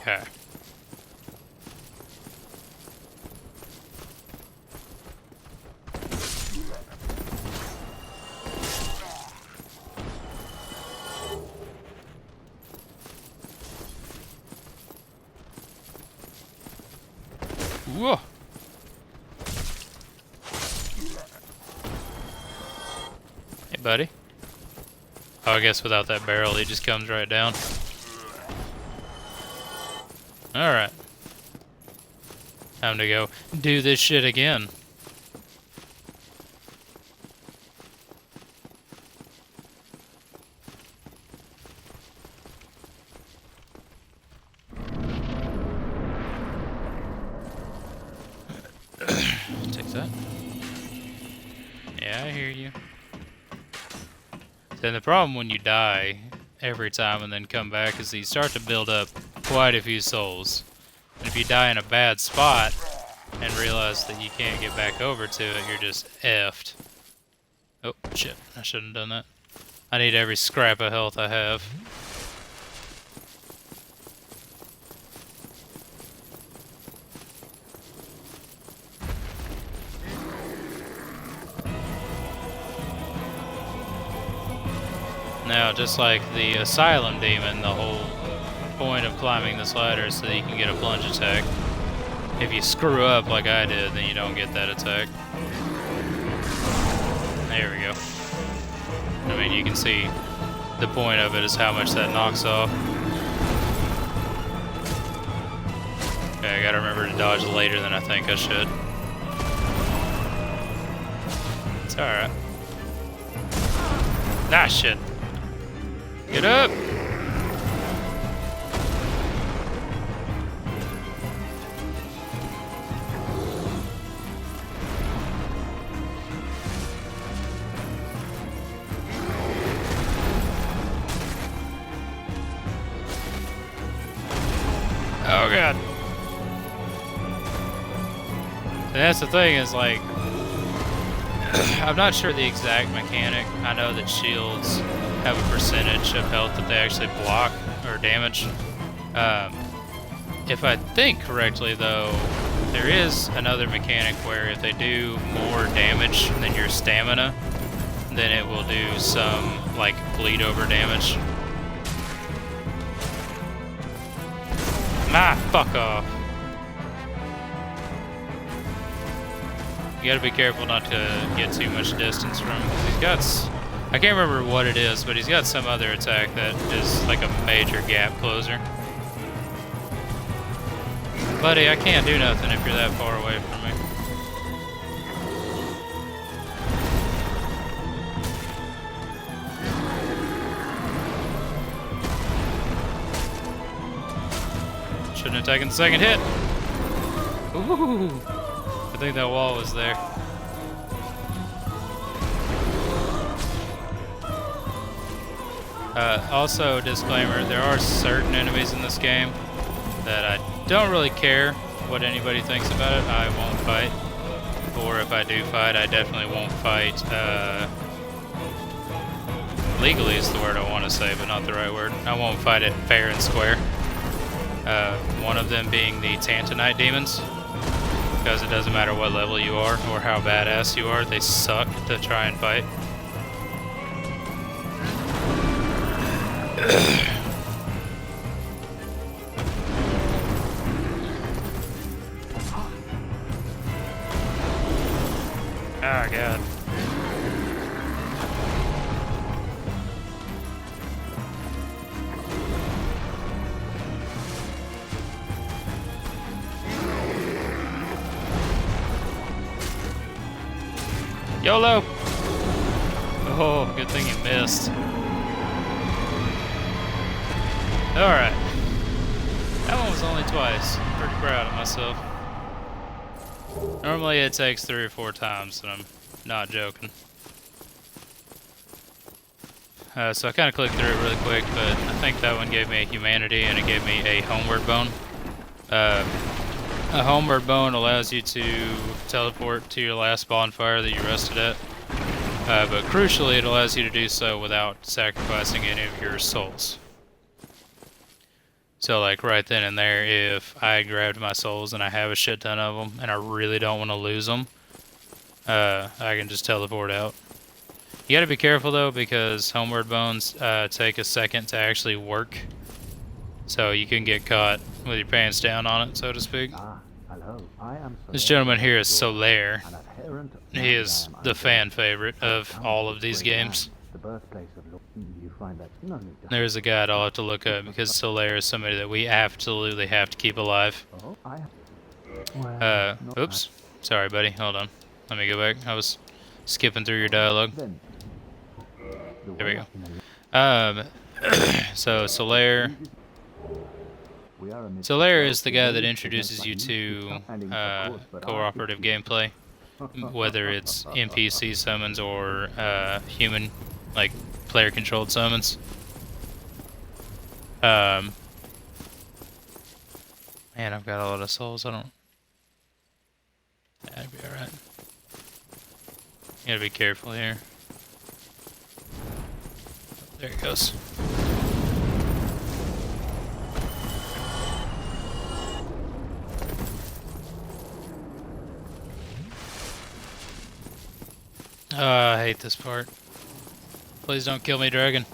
Okay. Whoa. Hey, buddy. Oh, I guess without that barrel, he just comes right down. Alright. Time to go do this shit again. Take that. Yeah, I hear you. Then the problem when you die every time and then come back is that you start to build up quite a few souls. And if you die in a bad spot and realize that you can't get back over to it, you're just effed. Oh, shit. I shouldn't have done that. I need every scrap of health I have. Now, just like the Asylum Demon, the whole point of climbing this ladder is so that you can get a plunge attack. If you screw up like I did, then you don't get that attack. There we go. I mean, you can see the point of it is how much that knocks off. Okay, I gotta remember to dodge later than I think I should. It's alright. Ah, shit. Get up! Oh god. And that's the thing is like, I'm not sure the exact mechanic. I know that shields have a percentage of health that they actually block or damage. If I think correctly though, there is another mechanic where if they do more damage than your stamina, then it will do some like bleed over damage. Ah, fuck off. You gotta be careful not to get too much distance from him. 'Cause he's got... I can't remember what it is, but he's got some other attack that is like a major gap closer. Buddy, I can't do nothing if you're that far away from me. Shouldn't have taken the second hit. Ooh, I think that wall was there. Also, disclaimer, there are certain enemies in this game that I don't really care what anybody thinks about it. I won't fight. Or if I do fight, I definitely won't fight. Legally is the word I want to say, but not the right word. I won't fight it fair and square. One of them being the Tantanite demons. Because it doesn't matter what level you are or how badass you are, they suck to try and fight. Oh god. YOLO! Oh, good thing you missed. Alright. That one was only twice. I'm pretty proud of myself. Normally it takes 3 or 4 times, and I'm not joking. So I kind of clicked through it really quick, but I think that one gave me a humanity and it gave me a homeward bone. A homeward bone allows you to teleport to your last bonfire that you rested at. But crucially, it allows you to do so without sacrificing any of your souls. So like right then and there, if I grabbed my souls and I have a shit ton of them and I really don't want to lose them, I can just teleport out. You gotta be careful though, because homeward bones take a second to actually work. So you can get caught with your pants down on it, so to speak. Hello, I am This gentleman here is Solaire. He is the fan favorite of all of these games. The birthplace of you find that no need to... There's a guide I'll have to look up, because Solaire is somebody that we absolutely have to keep alive. Oh, I Oops. Sorry, buddy. Hold on. Let me go back. I was skipping through your dialogue. Then, There we go. So Solaire... Solaire is the guy that introduces you to cooperative gameplay, whether it's NPC summons or human, like player-controlled summons. Man, I've got a lot of souls. I don't. That'd be all right. You gotta be careful here. There it goes. I hate this part. Please don't kill me, dragon.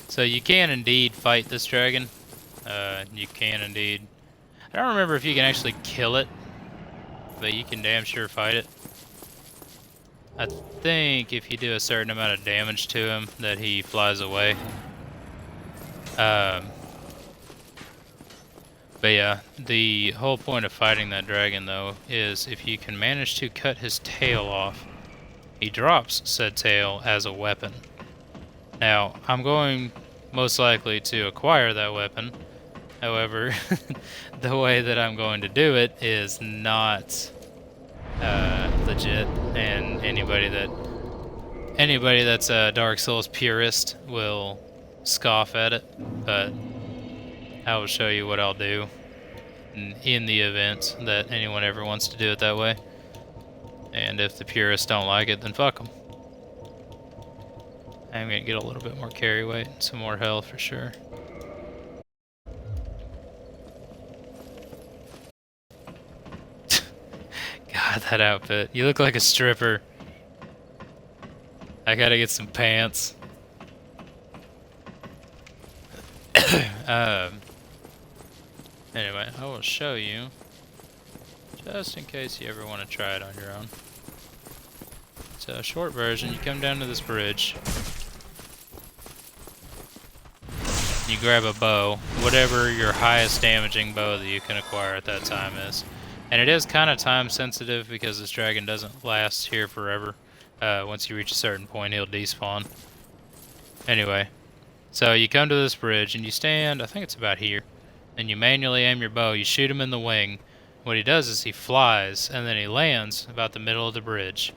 So you can indeed fight this dragon. You can indeed. I don't remember if you can actually kill it, but you can damn sure fight it. I think if you do a certain amount of damage to him, that he flies away. But yeah, the whole point of fighting that dragon, though, is if you can manage to cut his tail off, he drops said tail as a weapon. Now, I'm going most likely to acquire that weapon. However, the way that I'm going to do it is not legit, and anybody that's a Dark Souls purist will scoff at it, but I will show you what I'll do in the event that anyone ever wants to do it that way. And if the purists don't like it, then fuck them. I'm gonna get a little bit more carry weight, some more health for sure. God, that outfit. You look like a stripper. I gotta get some pants. Anyway, I will show you, just in case you ever want to try it on your own. So, a short version, you come down to this bridge. You grab a bow, whatever your highest damaging bow that you can acquire at that time is. And it is kind of time sensitive because this dragon doesn't last here forever. Once you reach a certain point, he'll despawn. Anyway, so you come to this bridge and you stand, I think it's about here, and you manually aim your bow, you shoot him in the wing. What he does is he flies, and then he lands about the middle of the bridge.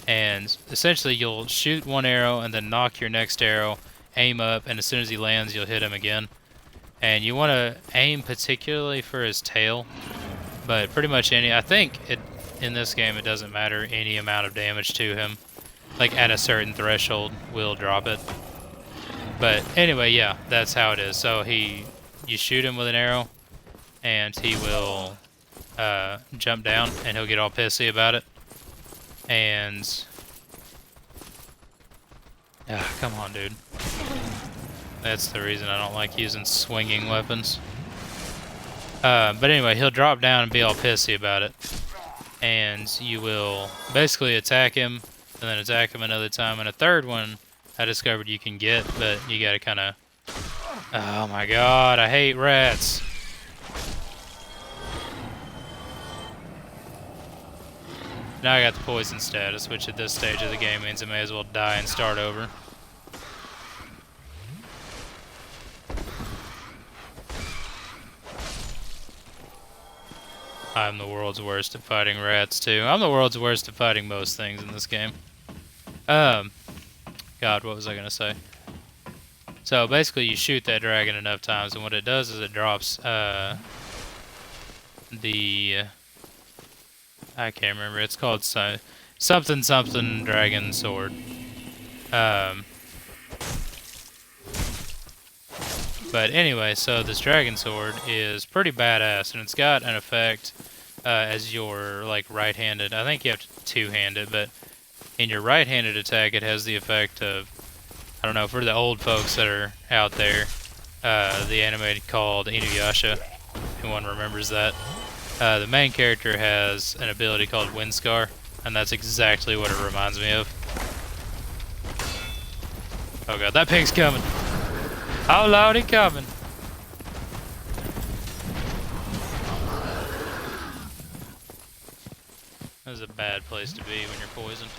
And essentially you'll shoot one arrow and then knock your next arrow, aim up, and as soon as he lands you'll hit him again. And you want to aim particularly for his tail, but pretty much I think in this game it doesn't matter any amount of damage to him. Like at a certain threshold will drop it. But anyway, yeah, that's how it is. So you shoot him with an arrow, and he will jump down, and he'll get all pissy about it. And come on, dude. That's the reason I don't like using swinging weapons. But anyway, he'll drop down and be all pissy about it. And you will basically attack him, and then attack him another time. And a third one I discovered you can get, but you gotta kind of... Oh my god, I hate rats. Now I got the poison status, which at this stage of the game means I may as well die and start over. I'm the world's worst at fighting rats, too. I'm the world's worst at fighting most things in this game. God, what was I gonna say? So basically you shoot that dragon enough times, and what it does is it drops I can't remember, it's called something something dragon sword. But anyway, so this dragon sword is pretty badass, and it's got an effect as your like right-handed. I think you have to two-hand it, but in your right-handed attack, it has the effect of, I don't know, for the old folks that are out there, the anime called Inuyasha. If anyone remembers that. The main character has an ability called Windscar, and that's exactly what it reminds me of. Oh god, that pig's coming! How loud he coming? That's a bad place to be when you're poisoned.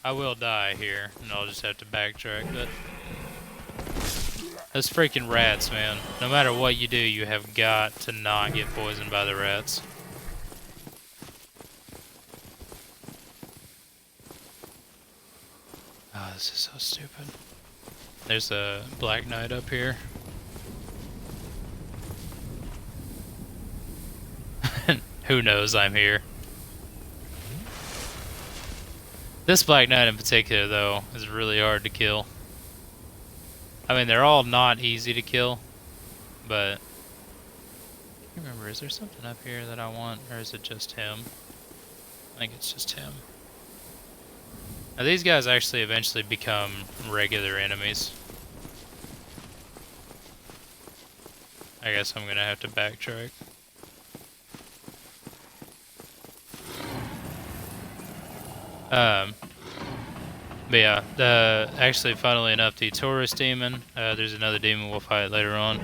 I will die here, and I'll just have to backtrack, but... Those freaking rats, man. No matter what you do, you have got to not get poisoned by the rats. Oh, this is so stupid. There's a Black Knight up here. Who knows I'm here. This Black Knight in particular, though, is really hard to kill. I mean, they're all not easy to kill, but... I can't remember, is there something up here that I want, or is it just him? I think it's just him. Now, these guys actually eventually become regular enemies. I guess I'm gonna have to backtrack. But yeah, actually, funnily enough, the Taurus demon, there's another demon we'll fight later on.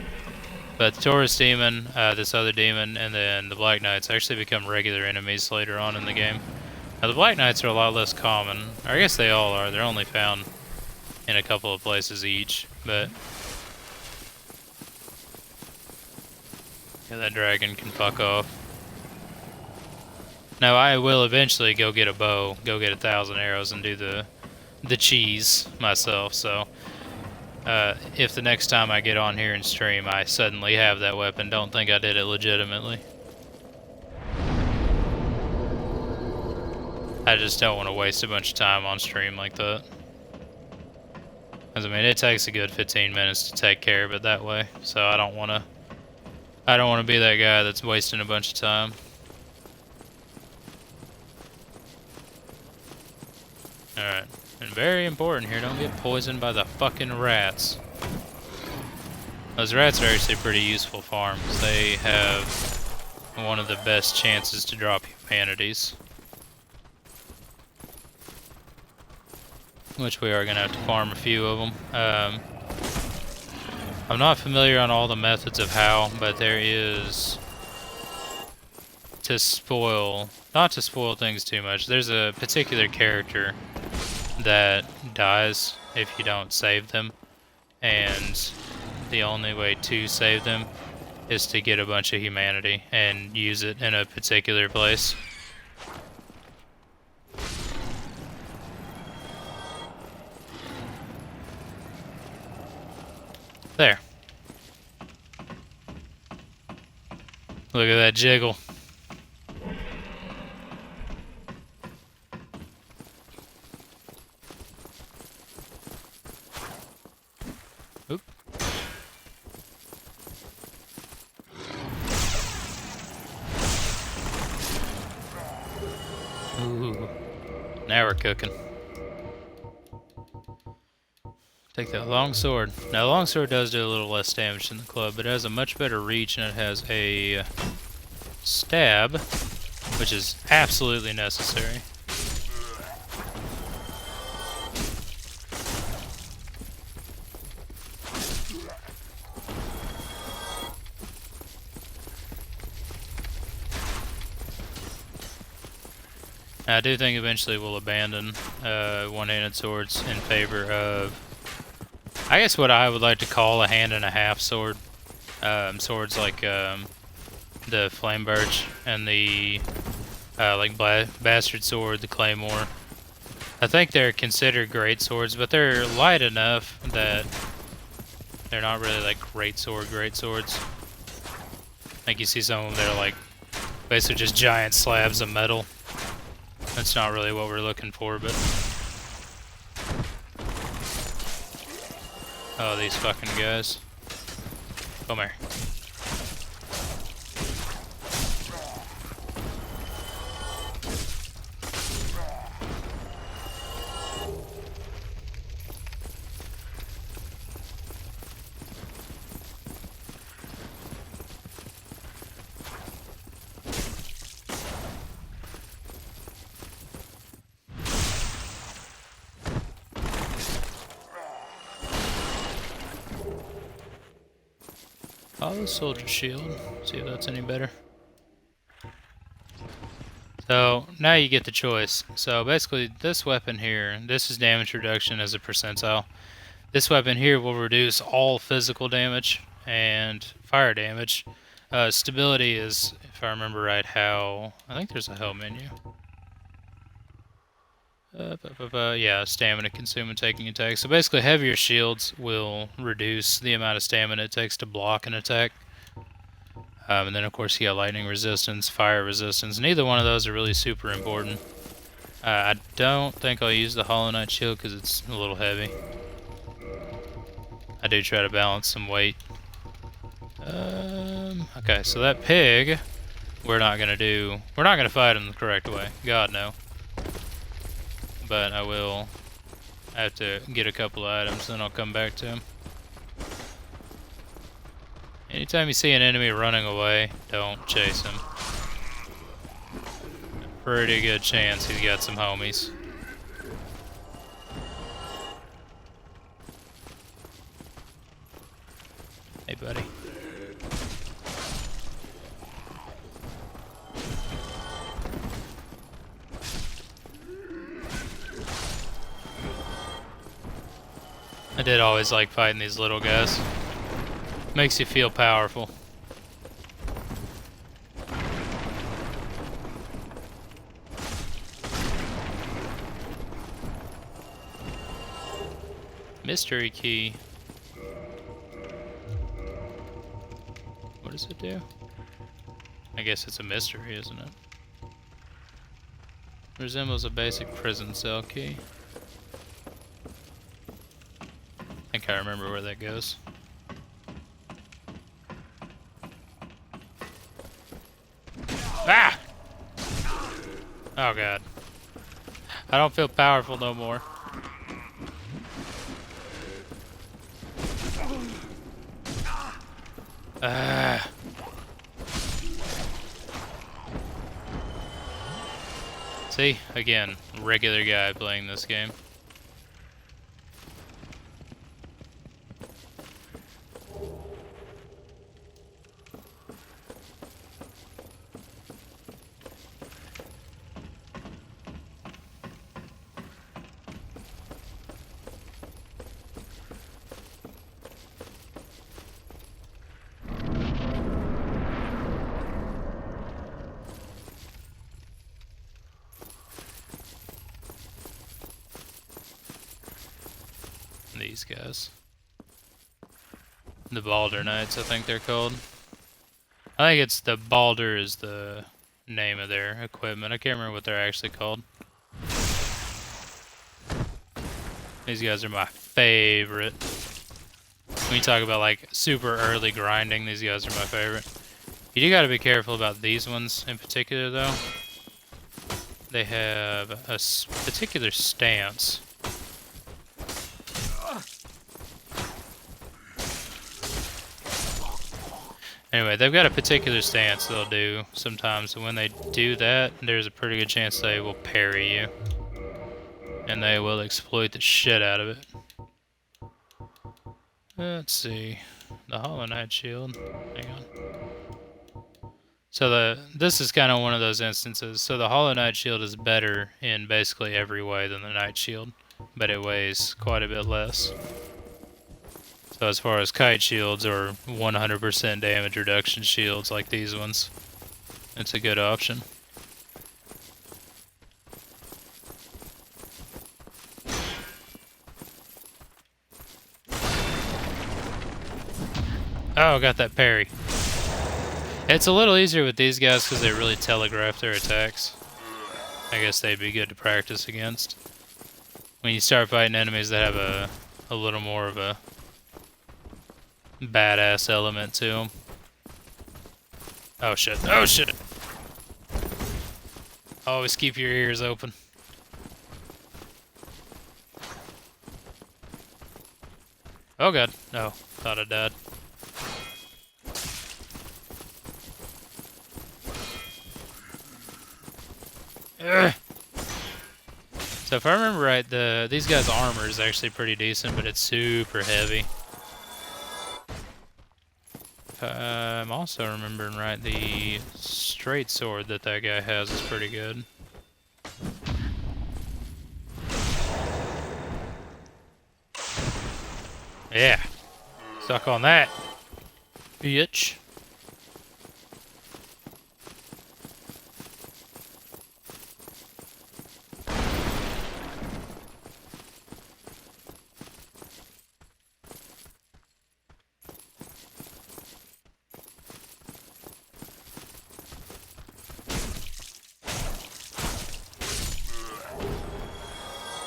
But the Taurus demon, this other demon, and then the Black Knights actually become regular enemies later on in the game. Now, the Black Knights are a lot less common. Or I guess they all are. They're only found in a couple of places each. But yeah, that dragon can fuck off. Now, I will eventually go get a bow, go get 1,000 arrows, and do the cheese myself. So, if the next time I get on here and stream, I suddenly have that weapon, don't think I did it legitimately. I just don't want to waste a bunch of time on stream like that. Because, I mean, it takes a good 15 minutes to take care of it that way. So I don't want to be that guy that's wasting a bunch of time. Alright. And very important here, don't get poisoned by the fucking rats. Those rats are actually pretty useful farms. They have one of the best chances to drop humanities. Which we are going to have to farm a few of them. I'm not familiar on all the methods of how, but there is not to spoil things too much. There's a particular character that dies if you don't save them, and the only way to save them is to get a bunch of humanity and use it in a particular place. There. Look at that jiggle. Oop. Ooh. Now we're cooking. Take that long sword. Now, the long sword does do a little less damage than the club, but it has a much better reach, and it has a stab, which is absolutely necessary. I do think eventually we'll abandon one-handed swords in favor of, I guess, what I would like to call a hand-and-a-half sword. Swords like the Flame Birch and the Bastard Sword, the Claymore. I think they're considered great swords, but they're light enough that they're not really like great swords. Like you see some of them, they're like basically just giant slabs of metal. That's not really what we're looking for, but... Oh, these fucking guys. Come here. Follow Soldier Shield. See if that's any better. So now you get the choice. So basically this weapon here, this is damage reduction as a percentile. This weapon here will reduce all physical damage and fire damage. Stability is, if I remember right, how... I think there's a help menu. Yeah, stamina consume and taking attacks. So basically heavier shields will reduce the amount of stamina it takes to block an attack. And then of course you got lightning resistance, fire resistance. Neither one of those are really super important. I don't think I'll use the Hollow Knight shield because it's a little heavy. I do try to balance some weight. Okay, so that pig, we're not gonna fight him the correct way. God, no. But I will have to get a couple of items, then I'll come back to him. Anytime you see an enemy running away, don't chase him. Pretty good chance he's got some homies. Hey, buddy. I did always like fighting these little guys. Makes you feel powerful. Mystery key. What does it do? I guess it's a mystery, isn't it? Resembles a basic prison cell key. I think I remember where that goes. Ah! Oh god. I don't feel powerful no more. Ah. See? Again, regular guy playing this game. These guys. The Balder Knights, I think they're called. I think it's the Balder is the name of their equipment. I can't remember what they're actually called. These guys are my favorite. When you talk about like super early grinding, these guys are my favorite. You do gotta be careful about these ones in particular though. They have a particular stance. Anyway, they've got a particular stance they'll do sometimes, and when they do that, there's a pretty good chance they will parry you. And they will exploit the shit out of it. Let's see. The Hollow Knight shield. Hang on. So this is kind of one of those instances. So the Hollow Knight shield is better in basically every way than the Knight shield, but it weighs quite a bit less. So as far as kite shields or 100% damage reduction shields like these ones, it's a good option. Oh, got that parry. It's a little easier with these guys because they really telegraph their attacks. I guess they'd be good to practice against. When you start fighting enemies that have a little more of a badass element to them. Oh shit, oh shit! Always keep your ears open. Oh god, no, thought I died. Ugh. So if I remember right, these guys' armor is actually pretty decent, but it's super heavy. If I'm also remembering right, the straight sword that guy has is pretty good. Yeah, suck on that, bitch.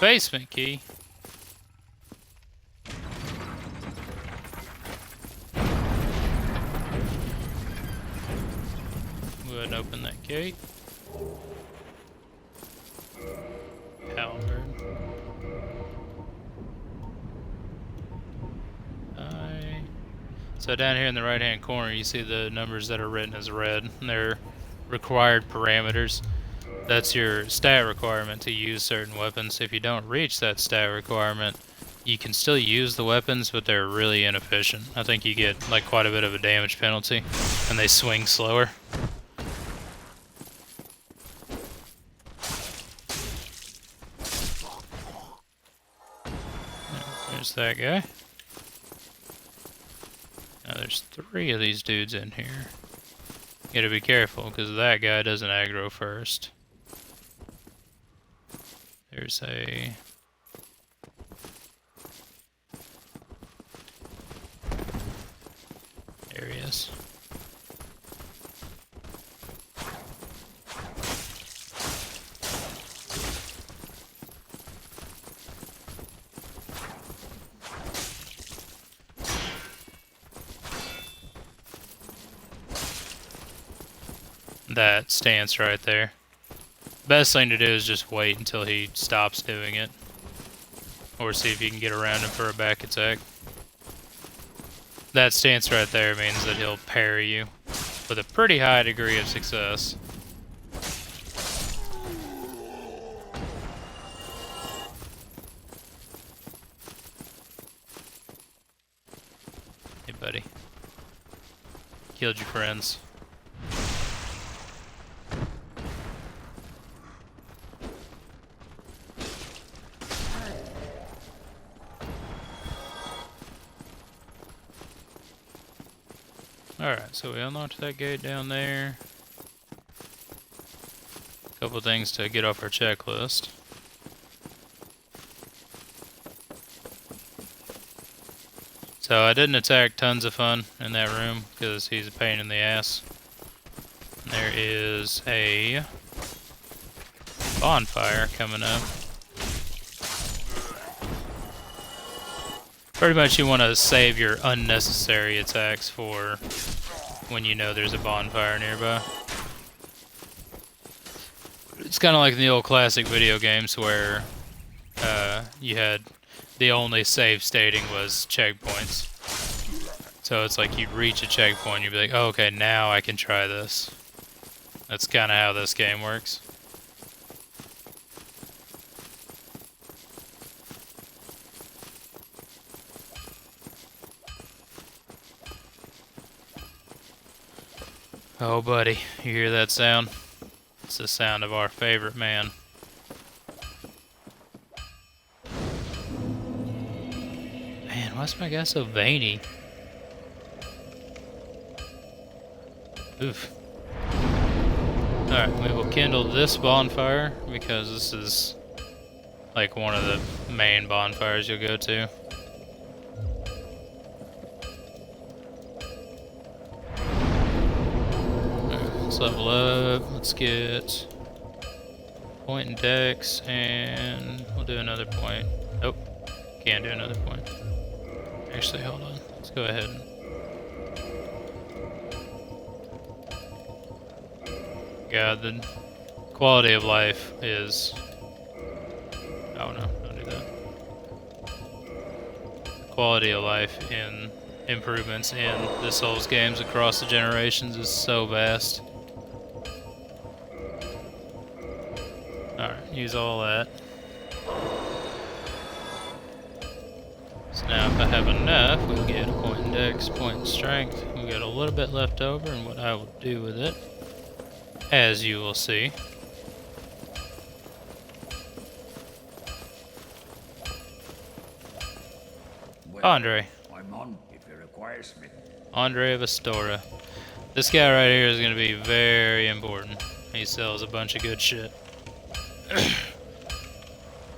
Basement key. Go ahead and open that gate. Halberd. So down here in the right hand corner you see the numbers that are written as red. They're required parameters. That's your stat requirement to use certain weapons. If you don't reach that stat requirement, you can still use the weapons, but they're really inefficient. I think you get like quite a bit of a damage penalty, and they swing slower. There's that guy. Now there's 3 of these dudes in here. You gotta be careful, because that guy doesn't aggro first. There's a... There he is. That stance right there. Best thing to do is just wait until he stops doing it. Or see if you can get around him for a back attack. That stance right there means that he'll parry you with a pretty high degree of success. Hey, buddy. Killed your friends. Alright, so we unlocked that gate down there. Couple things to get off our checklist. So I didn't attack Tons of Fun in that room because he's a pain in the ass. There is a bonfire coming up. Pretty much you want to save your unnecessary attacks for when you know there's a bonfire nearby. It's kind of like in the old classic video games where you had the only save stating was checkpoints. So it's like you'd reach a checkpoint, you'd be like, oh, okay, now I can try this. That's kind of how this game works. Oh, buddy, you hear that sound? It's the sound of our favorite man. Man, why's my guy so veiny? Oof. Alright, we will kindle this bonfire because this is like one of the main bonfires you'll go to. Let's level up. Let's get point and dex, and we'll do another point. Nope, can't do another point. Actually, hold on. Let's go ahead. God, the quality of life is. Oh no, don't do that. Quality of life in improvements in the Souls games across the generations is so vast. Alright, use all that. So now if I have enough, we'll get a point in dex, point in strength. We've got a little bit left over, and what I will do with it, as you will see. Andre. I'm on if it requires me. Andre of Astora. This guy right here is going to be very important. He sells a bunch of good shit.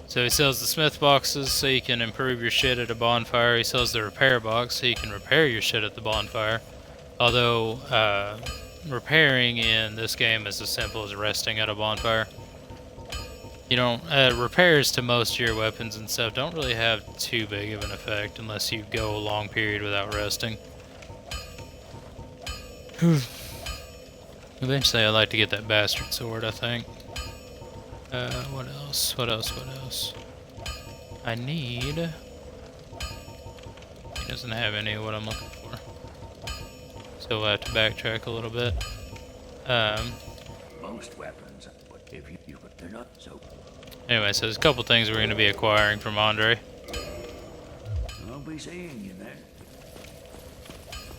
So he sells the smith boxes so you can improve your shit at a bonfire. He sells the repair box so you can repair your shit at the bonfire. Although, repairing in this game is as simple as resting at a bonfire. You don't, repairs to most of your weapons and stuff don't really have too big of an effect unless you go a long period without resting. Eventually I'd like to get that bastard sword, I think. What else? What else? I need... He doesn't have any of what I'm looking for. So we'll have to backtrack a little bit. Most weapons, but if you but they're not so. Anyway, so there's a couple things we're going to be acquiring from Andre. I'll be seeing you there.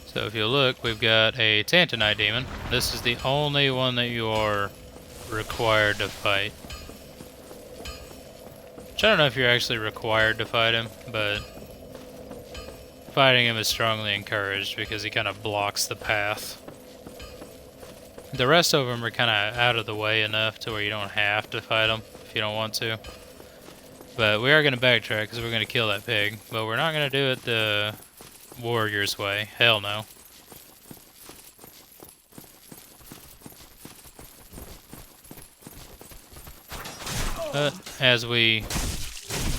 So if you look, we've got a Tantanite demon. This is the only one that you are required to fight. Which I don't know if you're actually required to fight him, but fighting him is strongly encouraged because he kind of blocks the path. The rest of them are kind of out of the way enough to where you don't have to fight them if you don't want to. But we are going to backtrack because we're going to kill that pig. But we're not going to do it the warrior's way. Hell no. But as we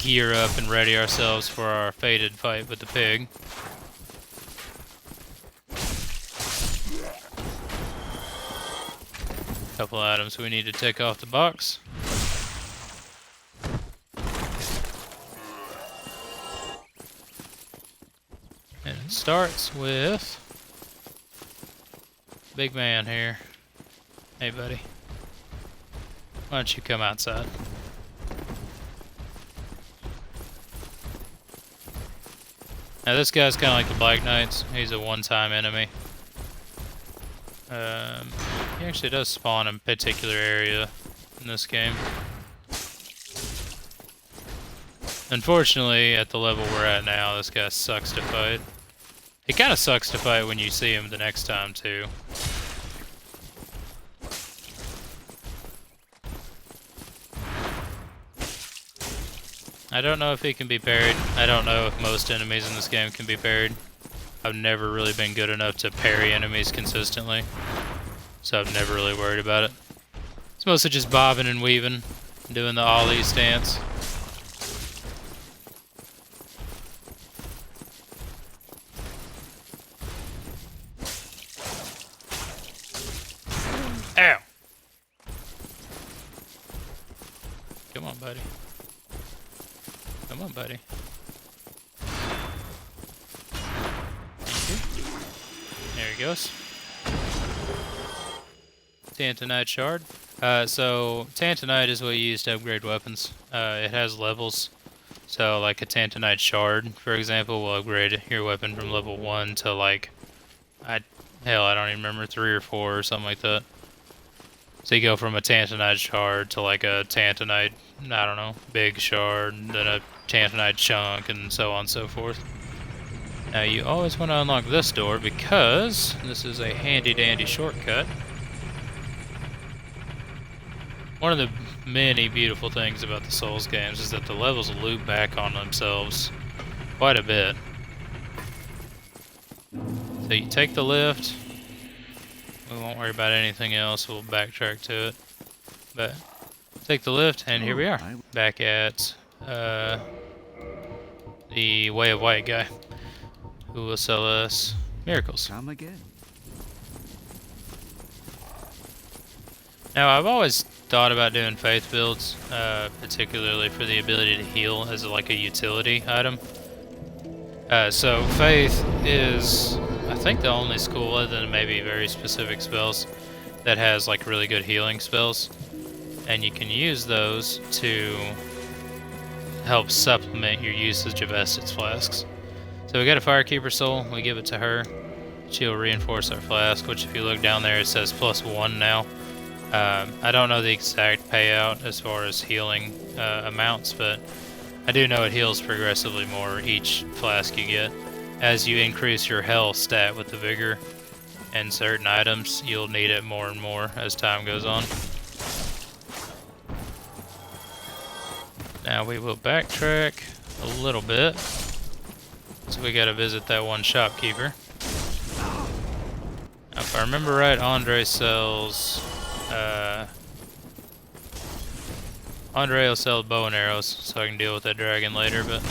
gear up and ready ourselves for our fated fight with the pig. Couple items we need to take off the box. And starts with big man here. Hey, buddy. Why don't you come outside? Now this guy's kind of like the Black Knights. He's a one-time enemy. He actually does spawn in a particular area in this game. Unfortunately, at the level we're at now, this guy sucks to fight. He kind of sucks to fight when you see him the next time, too. I don't know if he can be parried. I don't know if most enemies in this game can be parried. I've never really been good enough to parry enemies consistently, so I've never really worried about it. It's mostly just bobbing and weaving, doing the ollie stance. Ow! Come on, buddy. Come on, buddy. Thank you. There he goes. Tantanite shard. So Tantanite is what you use to upgrade weapons. It has levels. So like a Tantanite shard, for example, will upgrade your weapon from level 1 to like, I don't even remember, 3 or 4 or something like that. So you go from a Tantanite shard to like a Tantanite, I don't know, big shard, then a Tantanite chunk, and so on and so forth. Now you always want to unlock this door because this is a handy dandy shortcut. One of the many beautiful things about the Souls games is that the levels loop back on themselves quite a bit. So you take the lift. We won't worry about anything else, we'll backtrack to it. But take the lift, and here we are. Back at the Way of White guy, who will sell us miracles. Come again. Now, I've always thought about doing faith builds, particularly for the ability to heal as like a utility item. So faith is, I think, the only school, other than maybe very specific spells, that has like really good healing spells, and you can use those to help supplement your usage of Estus flasks. So we got a Firekeeper soul, we give it to her. She'll reinforce our flask, which if you look down there it says +1 now. I don't know the exact payout as far as healing amounts, but I do know it heals progressively more each flask you get. As you increase your health stat with the vigor and certain items, you'll need it more and more as time goes on. Now we will backtrack a little bit. So we gotta visit that one shopkeeper. Now if I remember right, Andre sells... Andre will sell bow and arrows, so I can deal with that dragon later, but...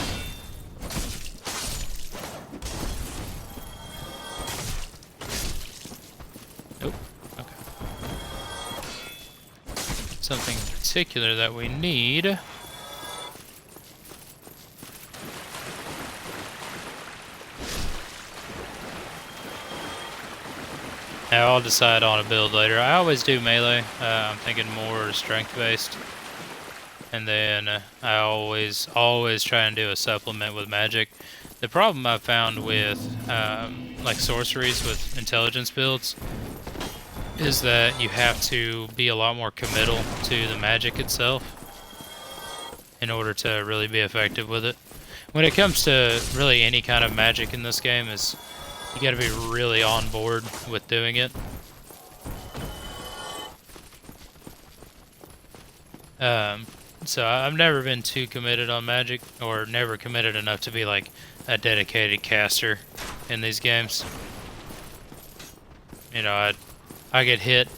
Nope. Okay. Something particular that we need. Now I'll decide on a build later. I always do melee. I'm thinking more strength-based. And then I always try and do a supplement with magic. The problem I've found with like sorceries with intelligence builds is that you have to be a lot more committal to the magic itself in order to really be effective with it. When it comes to really any kind of magic in this game, is you gotta be really on board with doing it. So I've never been too committed on magic, or never committed enough to be like a dedicated caster in these games. You know, I get hit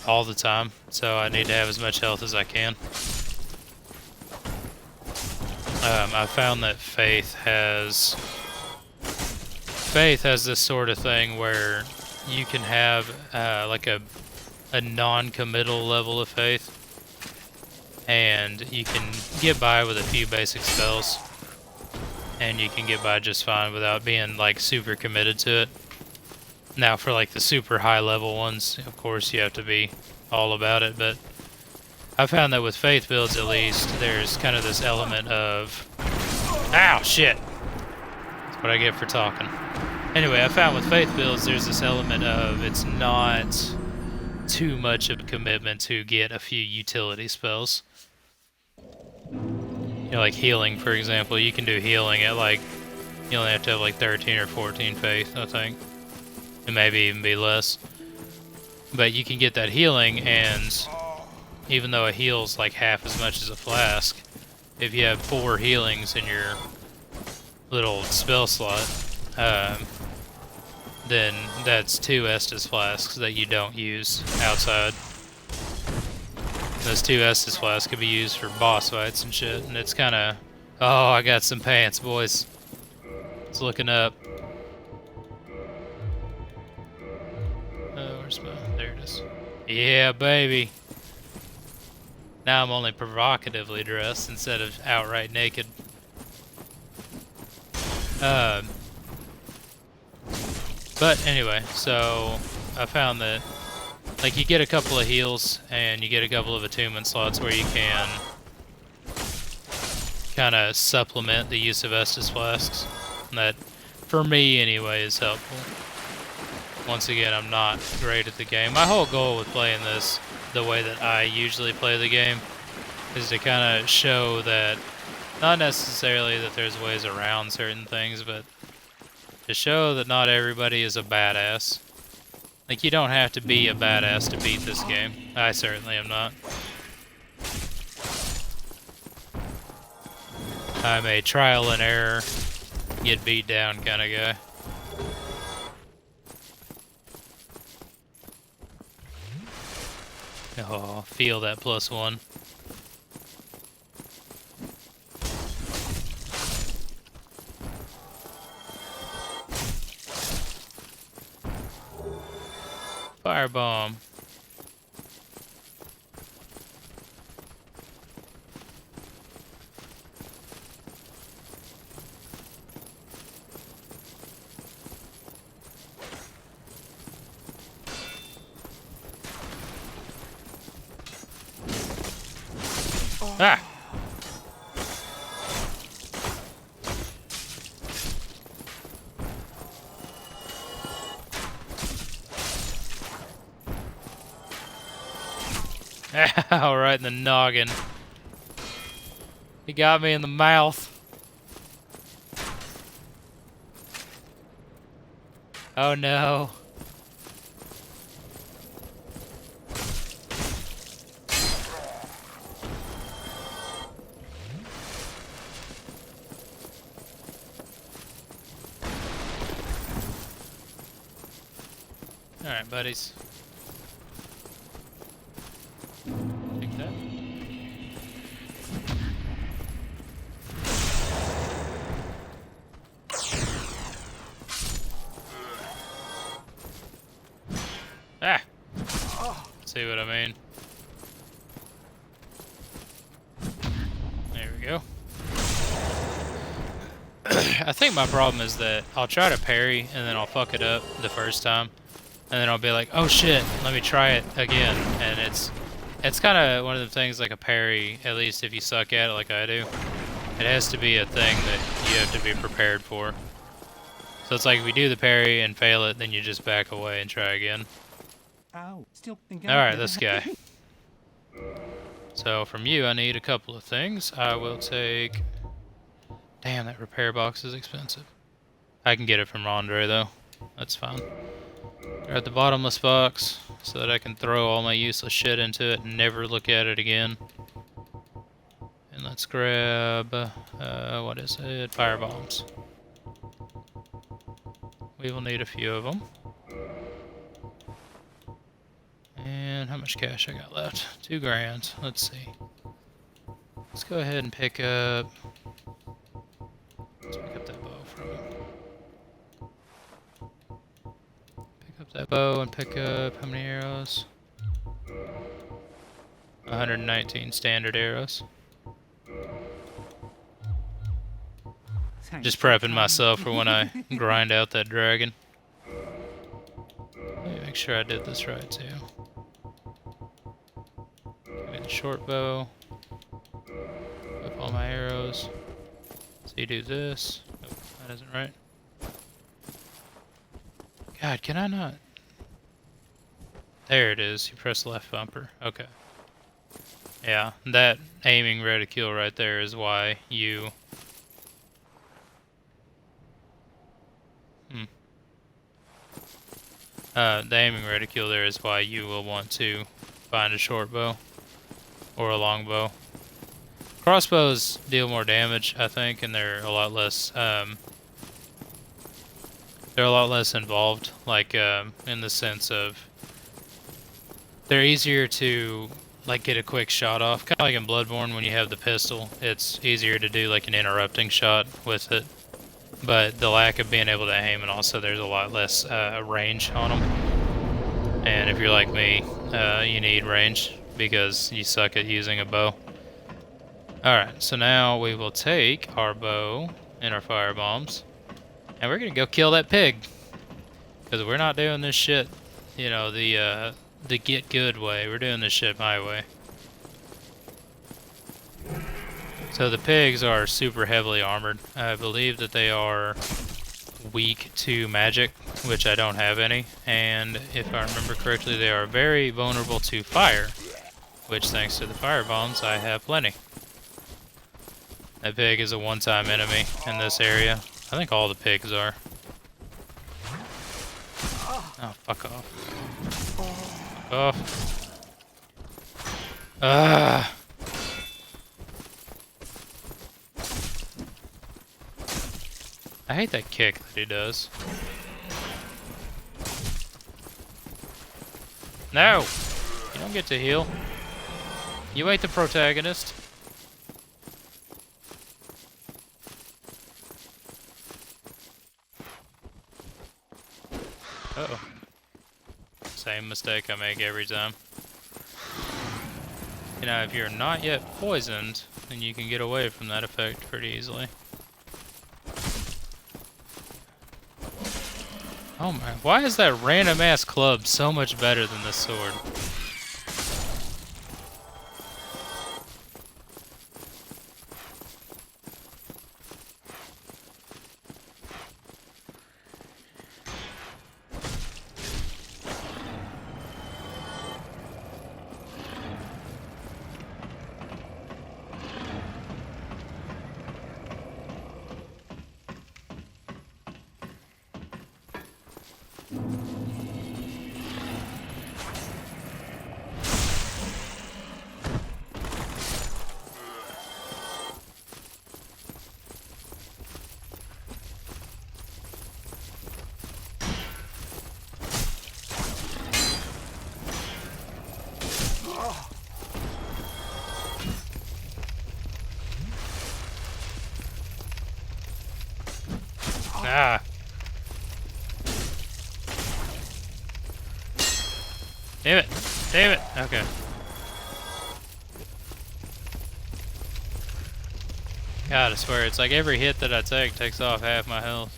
all the time, so I need to have as much health as I can. I found that Faith has this sort of thing where you can have like a non-committal level of Faith, and you can get by with a few basic spells and you can get by just fine without being like super committed to it. Now for like the super high level ones, of course you have to be all about it, but I found that with faith builds at least, there's kind of this element of... Ow, shit! That's what I get for talking. Anyway, I found with faith builds, there's this element of it's not too much of a commitment to get a few utility spells. You know, like healing, for example. You can do healing at like... You only have to have like 13 or 14 faith, I think. It maybe even be less. But you can get that healing, and even though it heals like half as much as a flask, if you have 4 healings in your little spell slot, then that's 2 Estus flasks that you don't use outside. Those 2 Estus flasks could be used for boss fights and shit, and it's kind of... Oh, I got some pants, boys. It's looking up. Where's my... There it is. Yeah, baby. Now I'm only provocatively dressed instead of outright naked. But anyway, so I found that like you get a couple of heals and you get a couple of attunement slots where you can kind of supplement the use of Estus flasks. And that, for me anyway, is helpful. Once again, I'm not great at the game. My whole goal with playing this the way that I usually play the game is to kind of show that, not necessarily that there's ways around certain things, but to show that not everybody is a badass. Like, you don't have to be a badass to beat this game. I certainly am not. I'm a trial and error, get beat down kind of guy. Oh, feel that +1. Firebomb. Ah! Ow, right in the noggin. He got me in the mouth. Oh no. Alright, buddies. Take that. Ah! See what I mean? There we go. I think my problem is that I'll try to parry and then I'll fuck it up the first time. And then I'll be like, oh shit, let me try it again. And it's kind of one of the things like a parry, at least if you suck at it like I do. It has to be a thing that you have to be prepared for. So it's like if you do the parry and fail it, then you just back away and try again. Ow, still thinking. Alright, this guy. So from you, I need a couple of things. I will take... Damn, that repair box is expensive. I can get it from Rondre though. That's fine. Grab the bottomless box so that I can throw all my useless shit into it and never look at it again. And let's grab, what is it? Fire bombs. We will need a few of them. And how much cash I got left? 2 grand. Let's see. Let's go ahead and pick up... Let's pick up that bow from him. Pick up that bow and pick up how many arrows? 119 standard arrows. Thanks Just for your prepping time. myself for when I grind out that dragon. Let me make sure I did this right too. Get the short bow. Whip all my arrows. So you do this. Oh, that isn't right. God, can I not? There it is. You press the left bumper. Okay. Yeah, that aiming reticule right there is why you... the aiming reticule there is why you will want to find a short bow or a long bow. Crossbows deal more damage, I think, and they're a lot less involved, like in the sense of they're easier to like get a quick shot off, kind of like in Bloodborne when you have the pistol. It's easier to do like an interrupting shot with it. But the lack of being able to aim, and also there's a lot less range on them. And if you're like me, you need range because you suck at using a bow. Alright, so now we will take our bow and our fire bombs, and we're gonna go kill that pig. Because we're not doing this shit, you know, the get good way. We're doing this shit my way. So the pigs are super heavily armored. I believe that they are weak to magic, which I don't have any. And if I remember correctly, they are very vulnerable to fire, which thanks to the fire bombs, I have plenty. That pig is a one-time enemy in this area. I think all the pigs are. Oh, fuck off. Fuck off. Ah. I hate that kick that he does. No! You don't get to heal. You ain't the protagonist. Uh-oh. Same mistake I make every time. You know, if you're not yet poisoned, then you can get away from that effect pretty easily. Oh my, why is that random ass club so much better than this sword? Ah. Damn it. Damn it. Okay. God, I swear, it's like every hit that I take takes off half my health.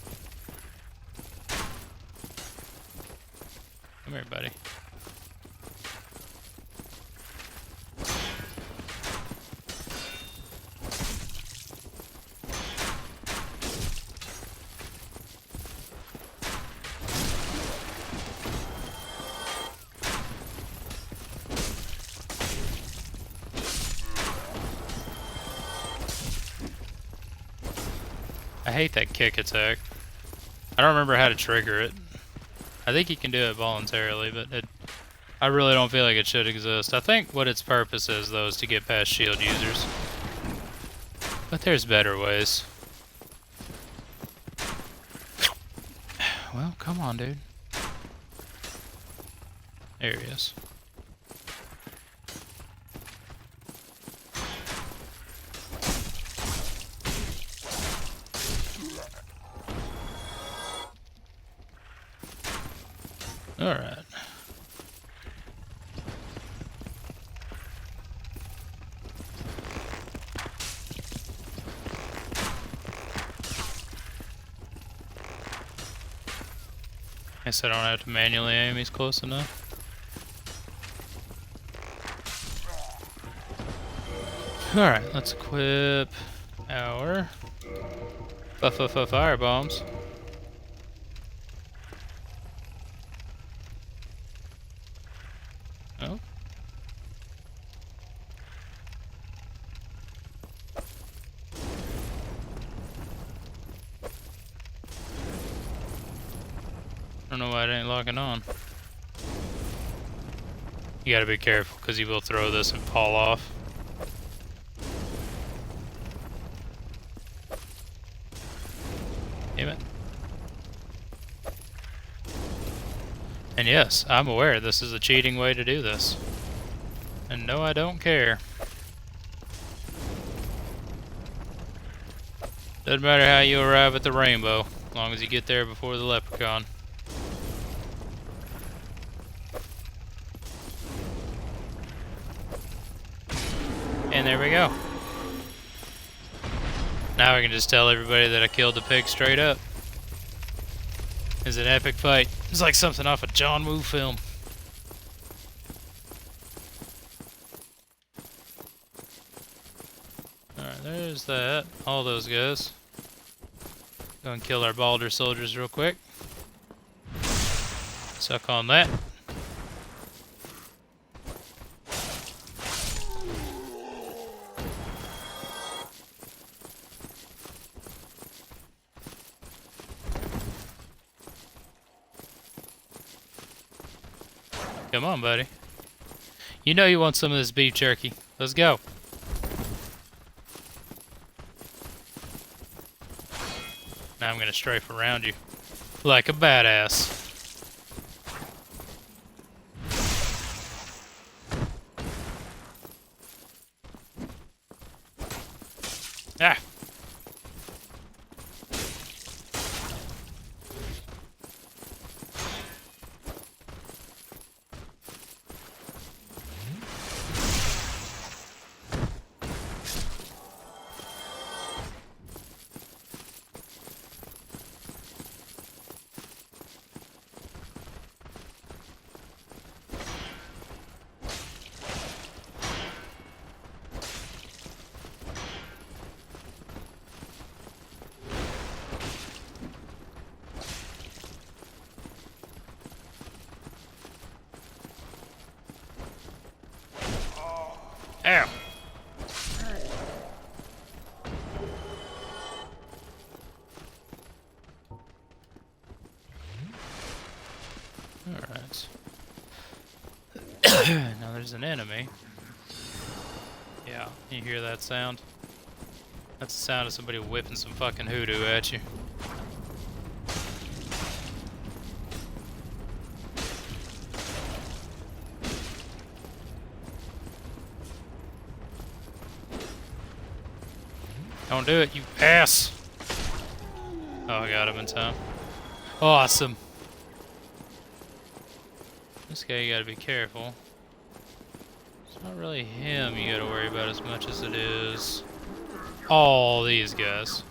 Come here, buddy. I hate that kick attack. I don't remember how to trigger it. I think you can do it voluntarily, but I really don't feel like it should exist. I think what its purpose is, though, is to get past shield users. But there's better ways. Well, come on, dude. There he is. All right. Guess I don't have to manually aim, he's close enough. Alright, let's equip our fire bombs. Oh. I don't know why it ain't locking on. You gotta be careful, because he will throw this and fall off. Damn it. And yes, I'm aware this is a cheating way to do this. And no, I don't care. Doesn't matter how you arrive at the rainbow, as long as you get there before the leprechaun. And there we go. Now I can just tell everybody that I killed the pig straight up. It's an epic fight. It's like something off a John Woo film. Alright, there's that. All those guys. Go and kill our Baldur soldiers real quick. Suck on that. Come on, buddy. You know you want some of this beef jerky. Let's go. Now I'm gonna strafe around you like a badass. Ah! Ow! Alright. Now there's an enemy. Yeah, you hear that sound? That's the sound of somebody whipping some fucking hoodoo at you. Don't do it, you ass! Oh, I got him in time. Awesome! This guy, you gotta be careful. It's not really him you gotta worry about as much as it is all these guys.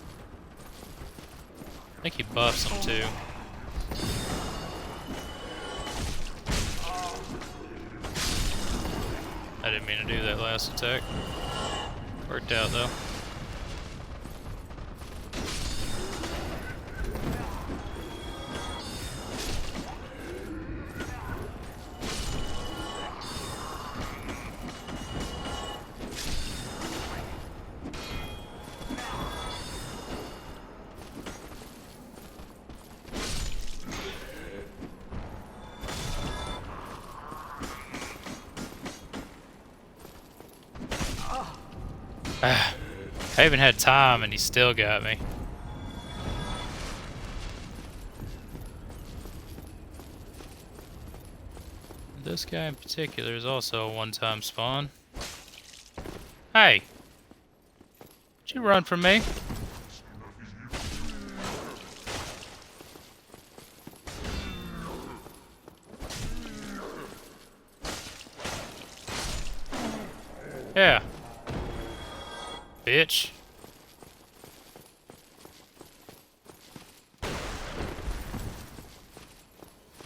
I think he buffs them too. I didn't mean to do that last attack. Worked out though. I haven't had time and he still got me. This guy in particular is also a one-time spawn. Hey! Did you run from me? Yeah. Bitch.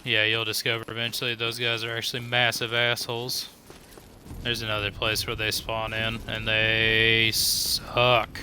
yeah, you'll discover eventually those guys are actually massive assholes. There's another place where they spawn in, and they suck.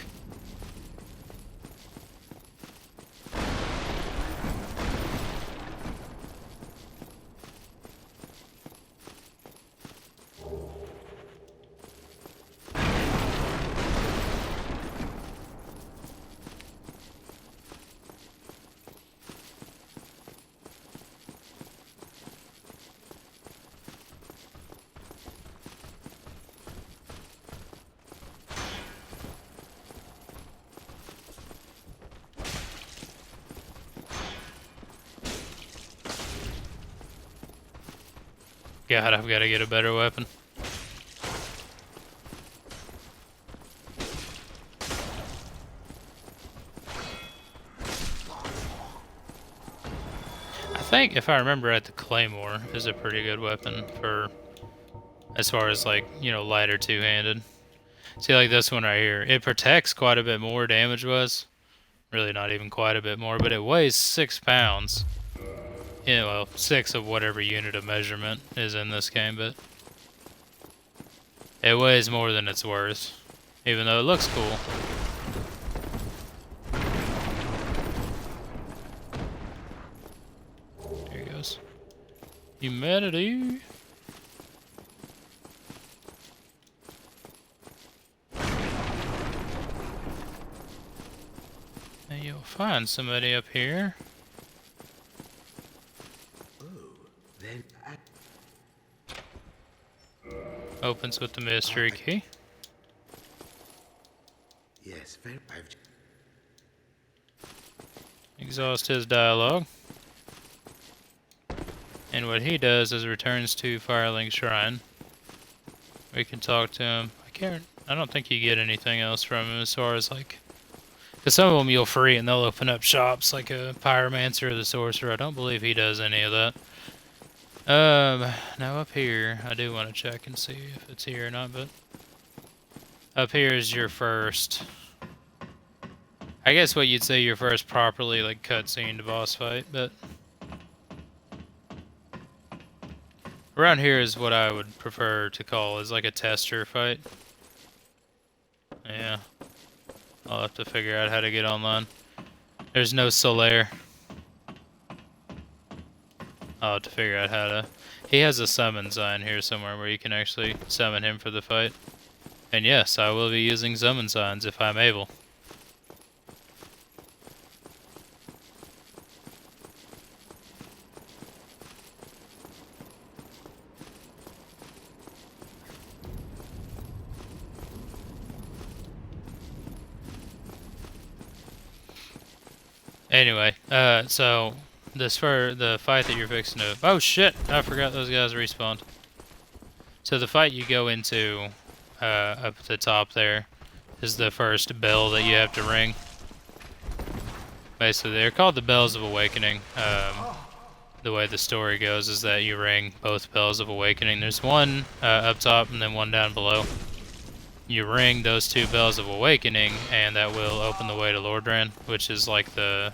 God, I've got to get a better weapon. I think, if I remember right, the Claymore is a pretty good weapon for, as far as like, you know, lighter two-handed. See, like this one right here, it protects quite a bit more damage-wise. Really not even quite a bit more, but it weighs 6 pounds. Yeah, well, 6 of whatever unit of measurement is in this game, but it weighs more than it's worth, even though it looks cool. There he goes. Humanity. And you'll find somebody up here. Opens with the mystery key. Yes, very. Exhaust his dialogue. And what he does is returns to Firelink Shrine. We can talk to him. I don't think you get anything else from him as far as like, because some of them you'll free and they'll open up shops like a Pyromancer or the Sorcerer. I don't believe he does any of that. Now up here, I do want to check and see if it's here or not, but up here is your first, I guess what you'd say your first properly like cutscene boss fight, but around here is what I would prefer to call is like a tester fight. Yeah, I'll have to figure out how to get online. There's no Solaire. I'll have to figure out how to... He has a summon sign here somewhere where you can actually summon him for the fight. And yes, I will be using summon signs if I'm able. Anyway, so... the fight that you're fixing to... Oh shit! I forgot those guys respawned. So the fight you go into up at the top there is the first bell that you have to ring. Basically, they're called the Bells of Awakening. The way the story goes is that you ring both Bells of Awakening. There's one up top and then one down below. You ring those 2 Bells of Awakening and that will open the way to Lordran, which is like the...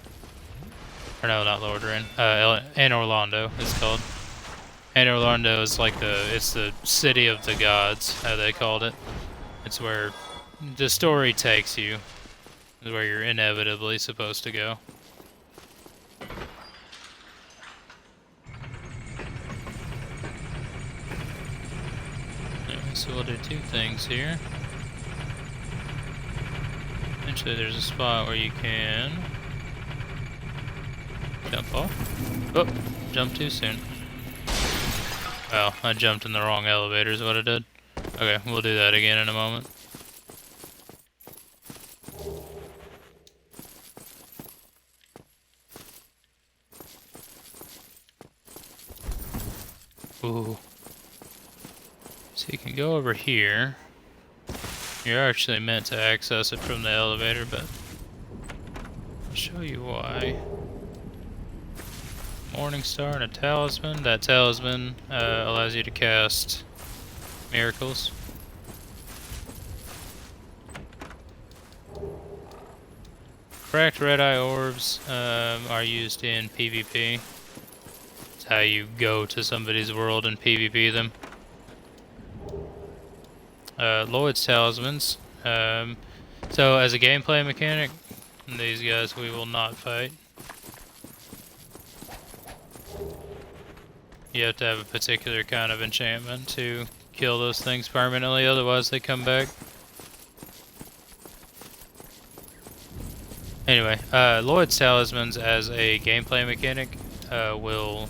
Or no, not Lordran. Anor Londo is called. Anor Londo is like it's the city of the gods, how they called it. It's where the story takes you. It's where you're inevitably supposed to go. Anyway, so we'll do 2 things here. Eventually there's a spot where you can... jump off. Oh, jumped too soon. Well, I jumped in the wrong elevator is what I did. Okay, we'll do that again in a moment. Ooh. So you can go over here. You're actually meant to access it from the elevator, but I'll show you why. Morning Star and a talisman. That talisman allows you to cast miracles. Cracked red eye orbs are used in PvP It's how you go to somebody's world and PvP them. Lloyd's Talismans. So as a gameplay mechanic, these guys we will not fight. You have to have a particular kind of enchantment to kill those things permanently, otherwise they come back. Anyway, Lloyd's Talismans as a gameplay mechanic will...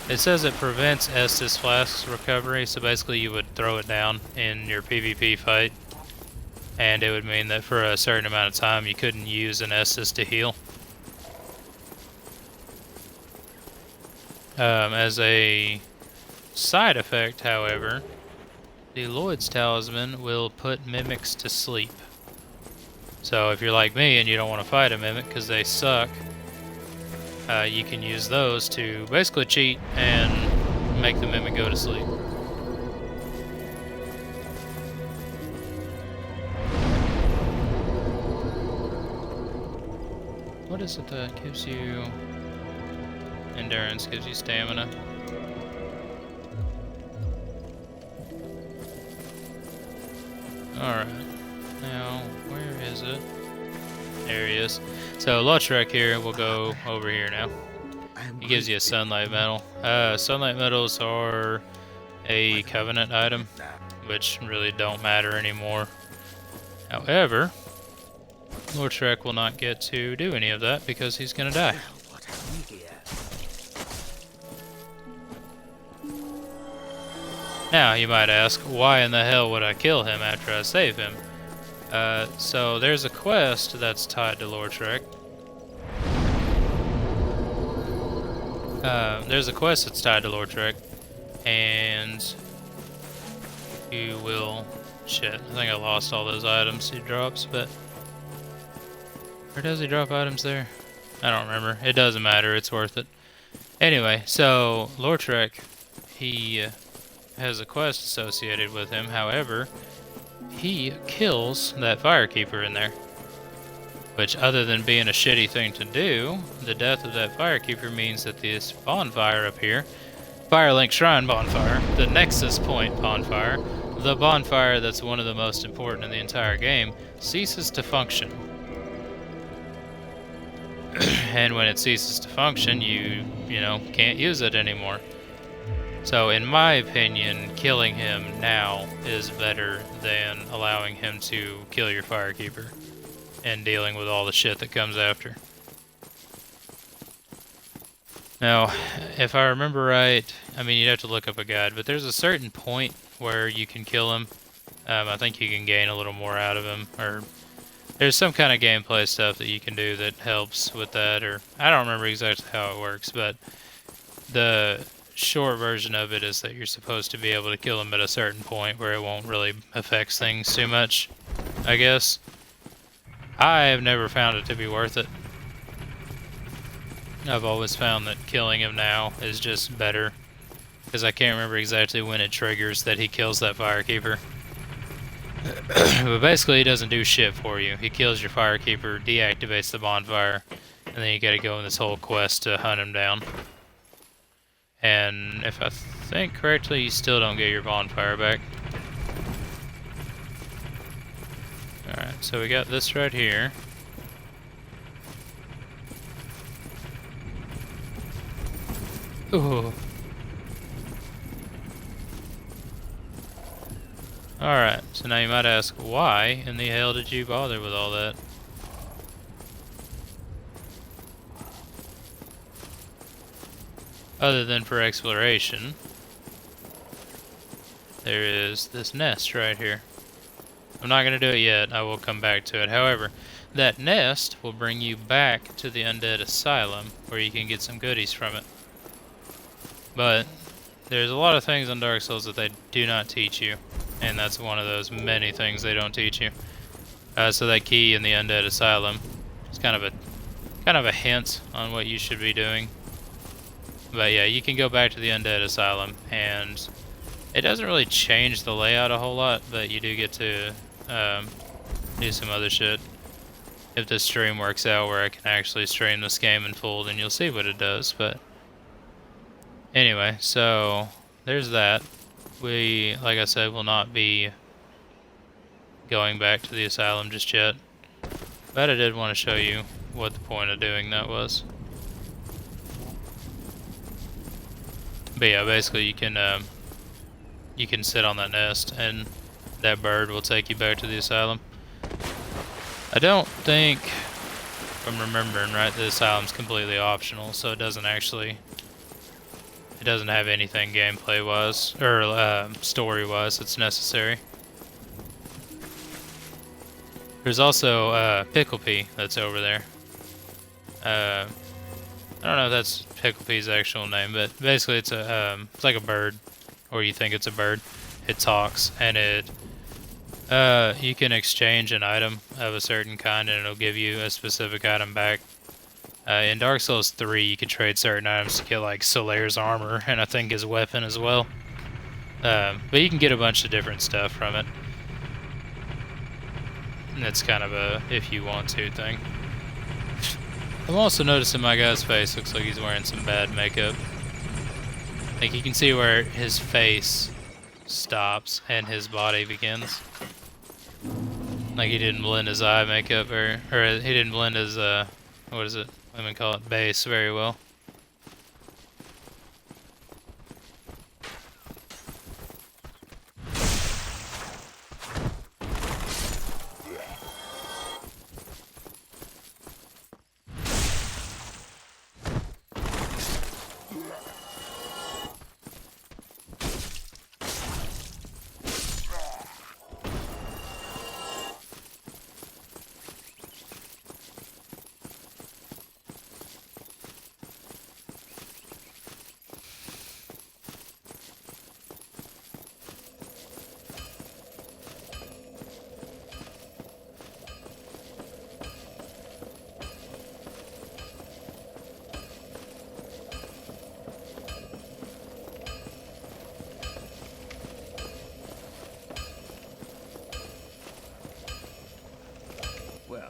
It says it prevents Estus Flask's recovery, so basically you would throw it down in your PvP fight. And it would mean that for a certain amount of time you couldn't use an Estus to heal. As a side effect, however, the Lloyd's Talisman will put mimics to sleep. So if you're like me and you don't want to fight a mimic because they suck, you can use those to basically cheat and make the mimic go to sleep. What is it that gives you endurance, gives you stamina? Alright, now where is it? There he is. So Lautrec here, we'll go over here now. He gives you a sunlight medal. Sunlight medals are a covenant item, which really don't matter anymore. However, Lautrec will not get to do any of that because he's gonna die. Now, you might ask, why in the hell would I kill him after I save him? So there's a quest that's tied to Lautrec. There's a quest that's tied to Lautrec, and you will... Shit, I think I lost all those items he drops, but... Or does he drop items there? I don't remember. It doesn't matter, it's worth it. Anyway, so Lautrec, he has a quest associated with him. However, he kills that Firekeeper in there. Which, other than being a shitty thing to do, the death of that Firekeeper means that this bonfire up here, Firelink Shrine bonfire, the Nexus Point bonfire, the bonfire that's one of the most important in the entire game, ceases to function. And when it ceases to function, you know, can't use it anymore. So in my opinion, killing him now is better than allowing him to kill your Firekeeper and dealing with all the shit that comes after. Now, if I remember right, I mean, you'd have to look up a guide, but there's a certain point where you can kill him. I think you can gain a little more out of him, or there's some kind of gameplay stuff that you can do that helps with that, or I don't remember exactly how it works, but the short version of it is that you're supposed to be able to kill him at a certain point where it won't really affect things too much, I guess. I have never found it to be worth it. I've always found that killing him now is just better, because I can't remember exactly when it triggers that he kills that Firekeeper. But basically he doesn't do shit for you. He kills your Firekeeper, deactivates the bonfire, and then you gotta go on this whole quest to hunt him down. And if I think correctly, you still don't get your bonfire back. Alright, so we got this right here. Ooh. Alright, so now you might ask, why in the hell did you bother with all that? Other than for exploration, there is this nest right here. I'm not going to do it yet, I will come back to it. However, that nest will bring you back to the Undead Asylum, where you can get some goodies from it. But there's a lot of things on Dark Souls that they do not teach you, and that's one of those many things they don't teach you. So that key in the Undead Asylum is kind of a hint on what you should be doing. But yeah, you can go back to the Undead Asylum, and it doesn't really change the layout a whole lot, but you do get to do some other shit. If the stream works out where I can actually stream this game in full, then you'll see what it does. But Anyway, so there's that. We, like I said, will not be going back to the asylum just yet. But I did want to show you what the point of doing that was. But yeah, basically you can sit on that nest and that bird will take you back to the asylum. I don't think, if I'm remembering right, the asylum's completely optional, so it doesn't have anything gameplay wise or story wise that's necessary. There's also Pickle Pea that's over there. I don't know if that's Pickle Pea's actual name, but basically it's like a bird, or you think it's a bird. It talks, and you can exchange an item of a certain kind, and it'll give you a specific item back. In Dark Souls 3, you can trade certain items to get like Solaire's armor, and I think his weapon as well. But you can get a bunch of different stuff from it. And it's kind of a if you want to thing. I'm also noticing my guy's face looks like he's wearing some bad makeup. Like you can see where his face stops and his body begins. Like he didn't blend his eye makeup or he didn't blend his what is it? Women call it base very well.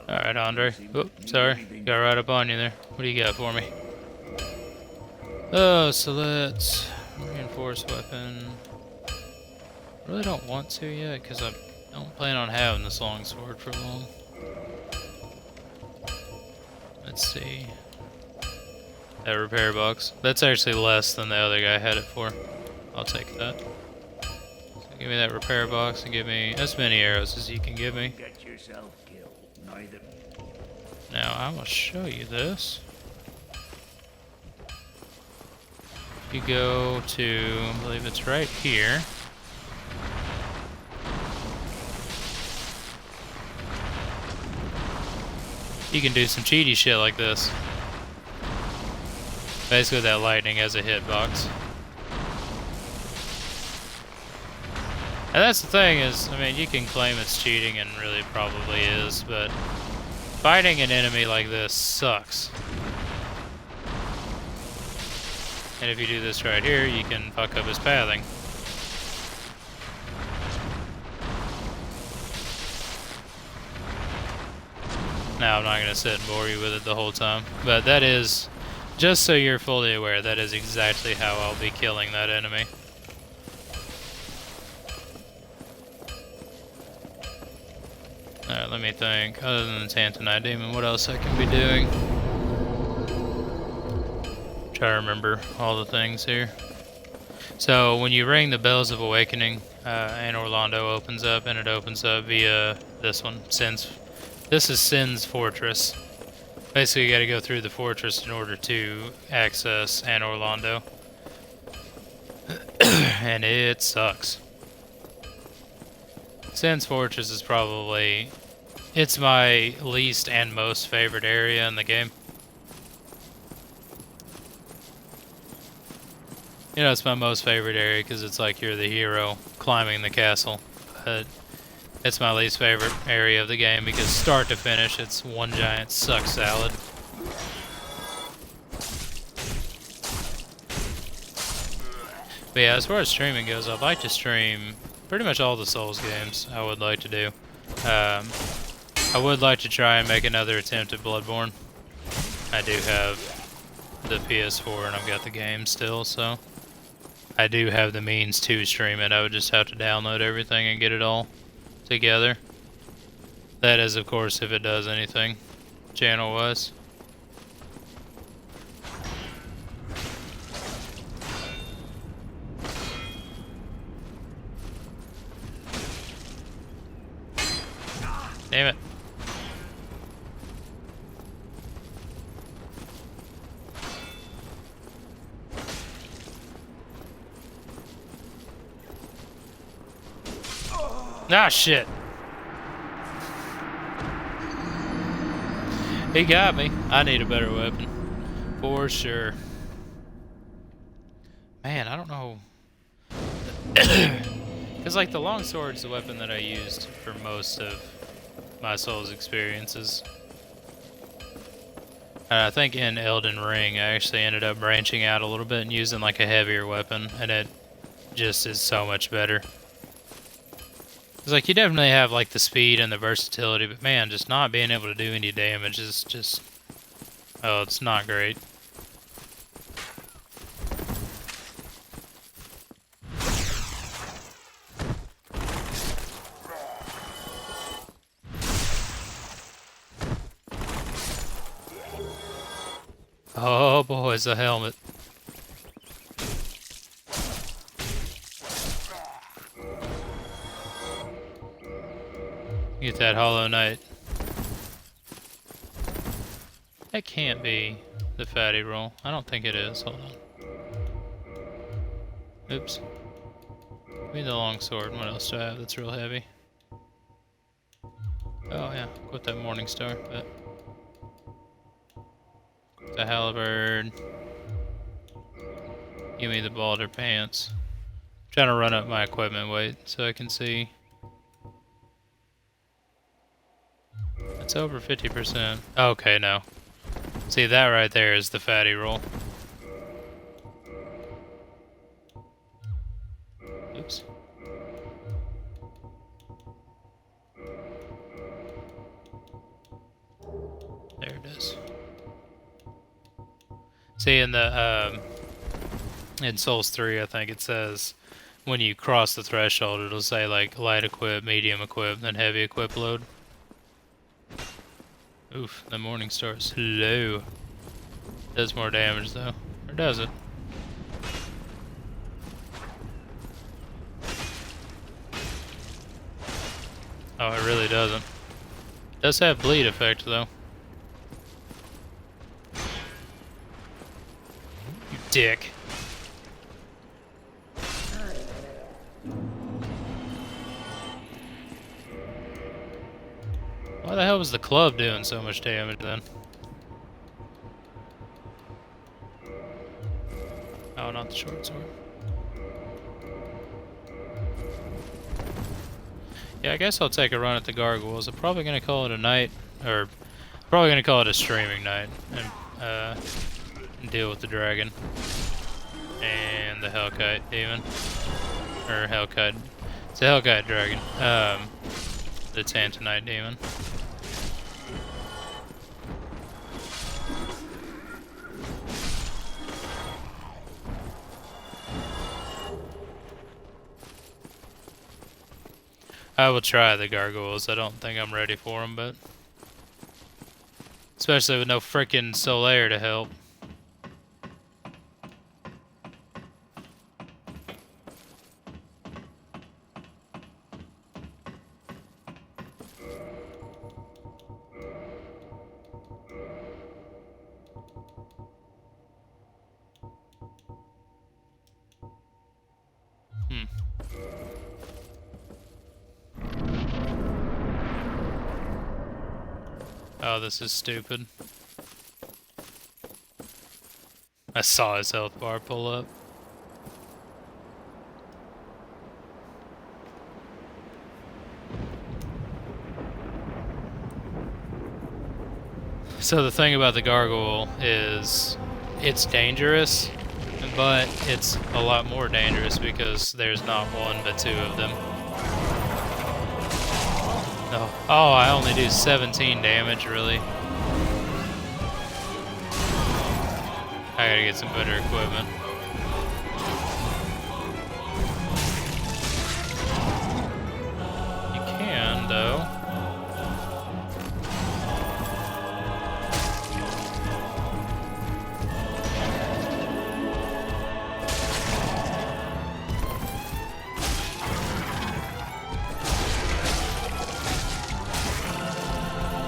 Alright, Andre. Oh, sorry. Got right up on you there. What do you got for me? Oh, so let's reinforce weapon. Really don't want to yet, because I don't plan on having this long sword for long. Let's see. That repair box. That's actually less than the other guy had it for. I'll take that. So give me that repair box and give me as many arrows as you can give me. Get yourself killed. Neither. Now I will show you this. You go to, I believe it's right here. You can do some cheaty shit like this. Basically that lightning as a hitbox. And that's the thing is, I mean, you can claim it's cheating and really probably is, but fighting an enemy like this sucks. And if you do this right here, you can fuck up his pathing. Now, I'm not going to sit and bore you with it the whole time, but that is, just so you're fully aware, that is exactly how I'll be killing that enemy. Alright, let me think. Other than the Tantanite Demon, what else I can be doing? Try to remember all the things here. So, when you ring the Bells of Awakening, Anor Londo opens up, and it opens up via this one, Sin's. This is Sin's Fortress. Basically, you gotta go through the fortress in order to access Anor Londo. And it sucks. Sin's Fortress is probably, it's my least and most favorite area in the game. You know, it's my most favorite area because it's like you're the hero climbing the castle. But it's my least favorite area of the game because start to finish, it's one giant suck salad. But yeah, as far as streaming goes, I'd like to stream pretty much all the Souls games. I would like to do. I would like to try and make another attempt at Bloodborne. I do have the PS4 and I've got the game still, so I do have the means to stream it. I would just have to download everything and get it all together. That is, of course, if it does anything channel-wise. Damn it. Ah, shit. He got me. I need a better weapon. For sure. Man, I don't know. Because, like, the longsword's the weapon that I used for most of my Souls experiences. I think in Elden Ring, I actually ended up branching out a little bit and using, like, a heavier weapon, and it just is so much better. It's like, you definitely have, like, the speed and the versatility, but man, just not being able to do any damage is just... oh, it's not great. Oh boy, it's a helmet. Get that Hollow Knight. That can't be the fatty roll. I don't think it is. Hold on. Oops. Give me the longsword. What else do I have that's real heavy? Oh yeah, equip that Morning Star. But the halberd. Give me the Balder pants. I'm trying to run up my equipment weight so I can see. It's over 50%. Okay, no. See, that right there is the fatty roll. Oops. There it is. See, in the in Souls 3, I think it says when you cross the threshold, it'll say like light equip, medium equip, then heavy equip load. Oof, the Morning Star is slow. Does more damage though. Or does it? Oh, it really doesn't. It does have bleed effect though. You dick. Why the hell was the club doing so much damage then? Oh, not the short sword. Yeah, I guess I'll take a run at the gargoyles. I'm probably gonna call it a night, or probably gonna call it a streaming night, and deal with the dragon and the Hellkite demon, or Hellkite. It's a Hellkite dragon. The Tantanite demon. I will try the gargoyles. I don't think I'm ready for them, but especially with no frickin' Solaire to help. Oh, this is stupid. I saw his health bar pull up. So the thing about the gargoyle is it's dangerous, but it's a lot more dangerous because there's not one but two of them. Oh, I only do 17 damage, really. I gotta get some better equipment. You can, though.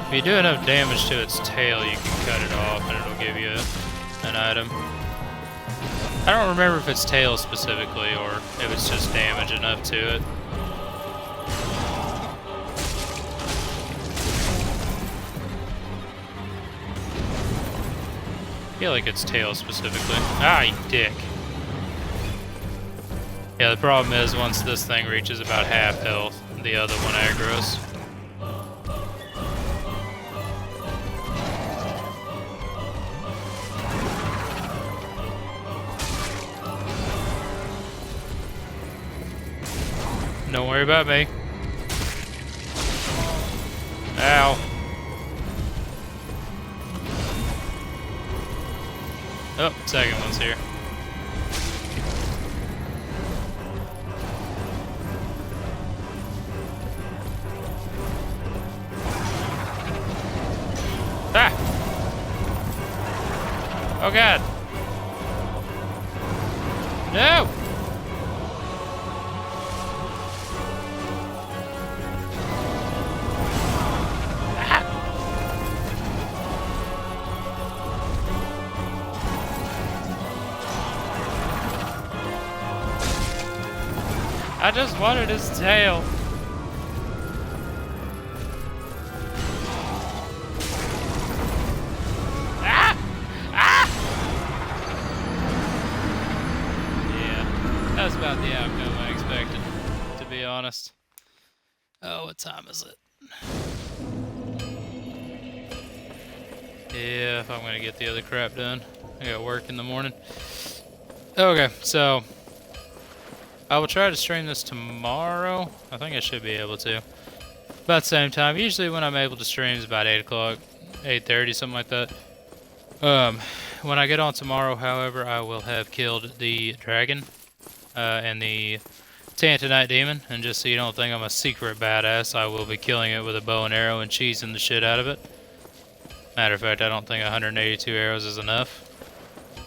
If you do enough damage to its tail, you can cut it off and it'll give you an item. I don't remember if it's tail specifically or if it's just damage enough to it. I feel like it's tail specifically. Ah, you dick. Yeah, the problem is once this thing reaches about half health, the other one aggroes. Don't worry about me. Ow. Oh, second one's here. Ah! Oh god. No! I just wanted his tail. Ah! Ah! Yeah, that was about the outcome I expected, to be honest. Oh, what time is it? Yeah, if I'm gonna get the other crap done. I got work in the morning. Okay, so I will try to stream this tomorrow. I think I should be able to. About the same time. Usually when I'm able to stream is about 8 o'clock, 8:30, something like that. When I get on tomorrow, however, I will have killed the dragon and the Tantanite demon. And just so you don't think I'm a secret badass, I will be killing it with a bow and arrow and cheesing the shit out of it. Matter of fact, I don't think 182 arrows is enough.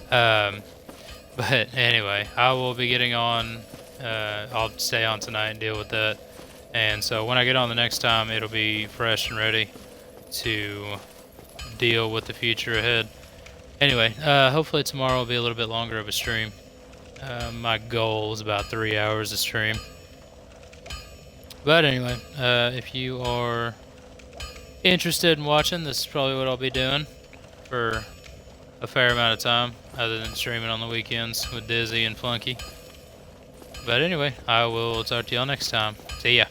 But anyway, I will be getting on. I'll stay on tonight and deal with that. And so when I get on the next time, it'll be fresh and ready to deal with the future ahead. Anyway, hopefully tomorrow will be a little bit longer of a stream. My goal is about 3 hours of stream. But anyway, if you are interested in watching, this is probably what I'll be doing for a fair amount of time, other than streaming on the weekends with Dizzy and Flunky. But anyway, I will talk to y'all next time. See ya.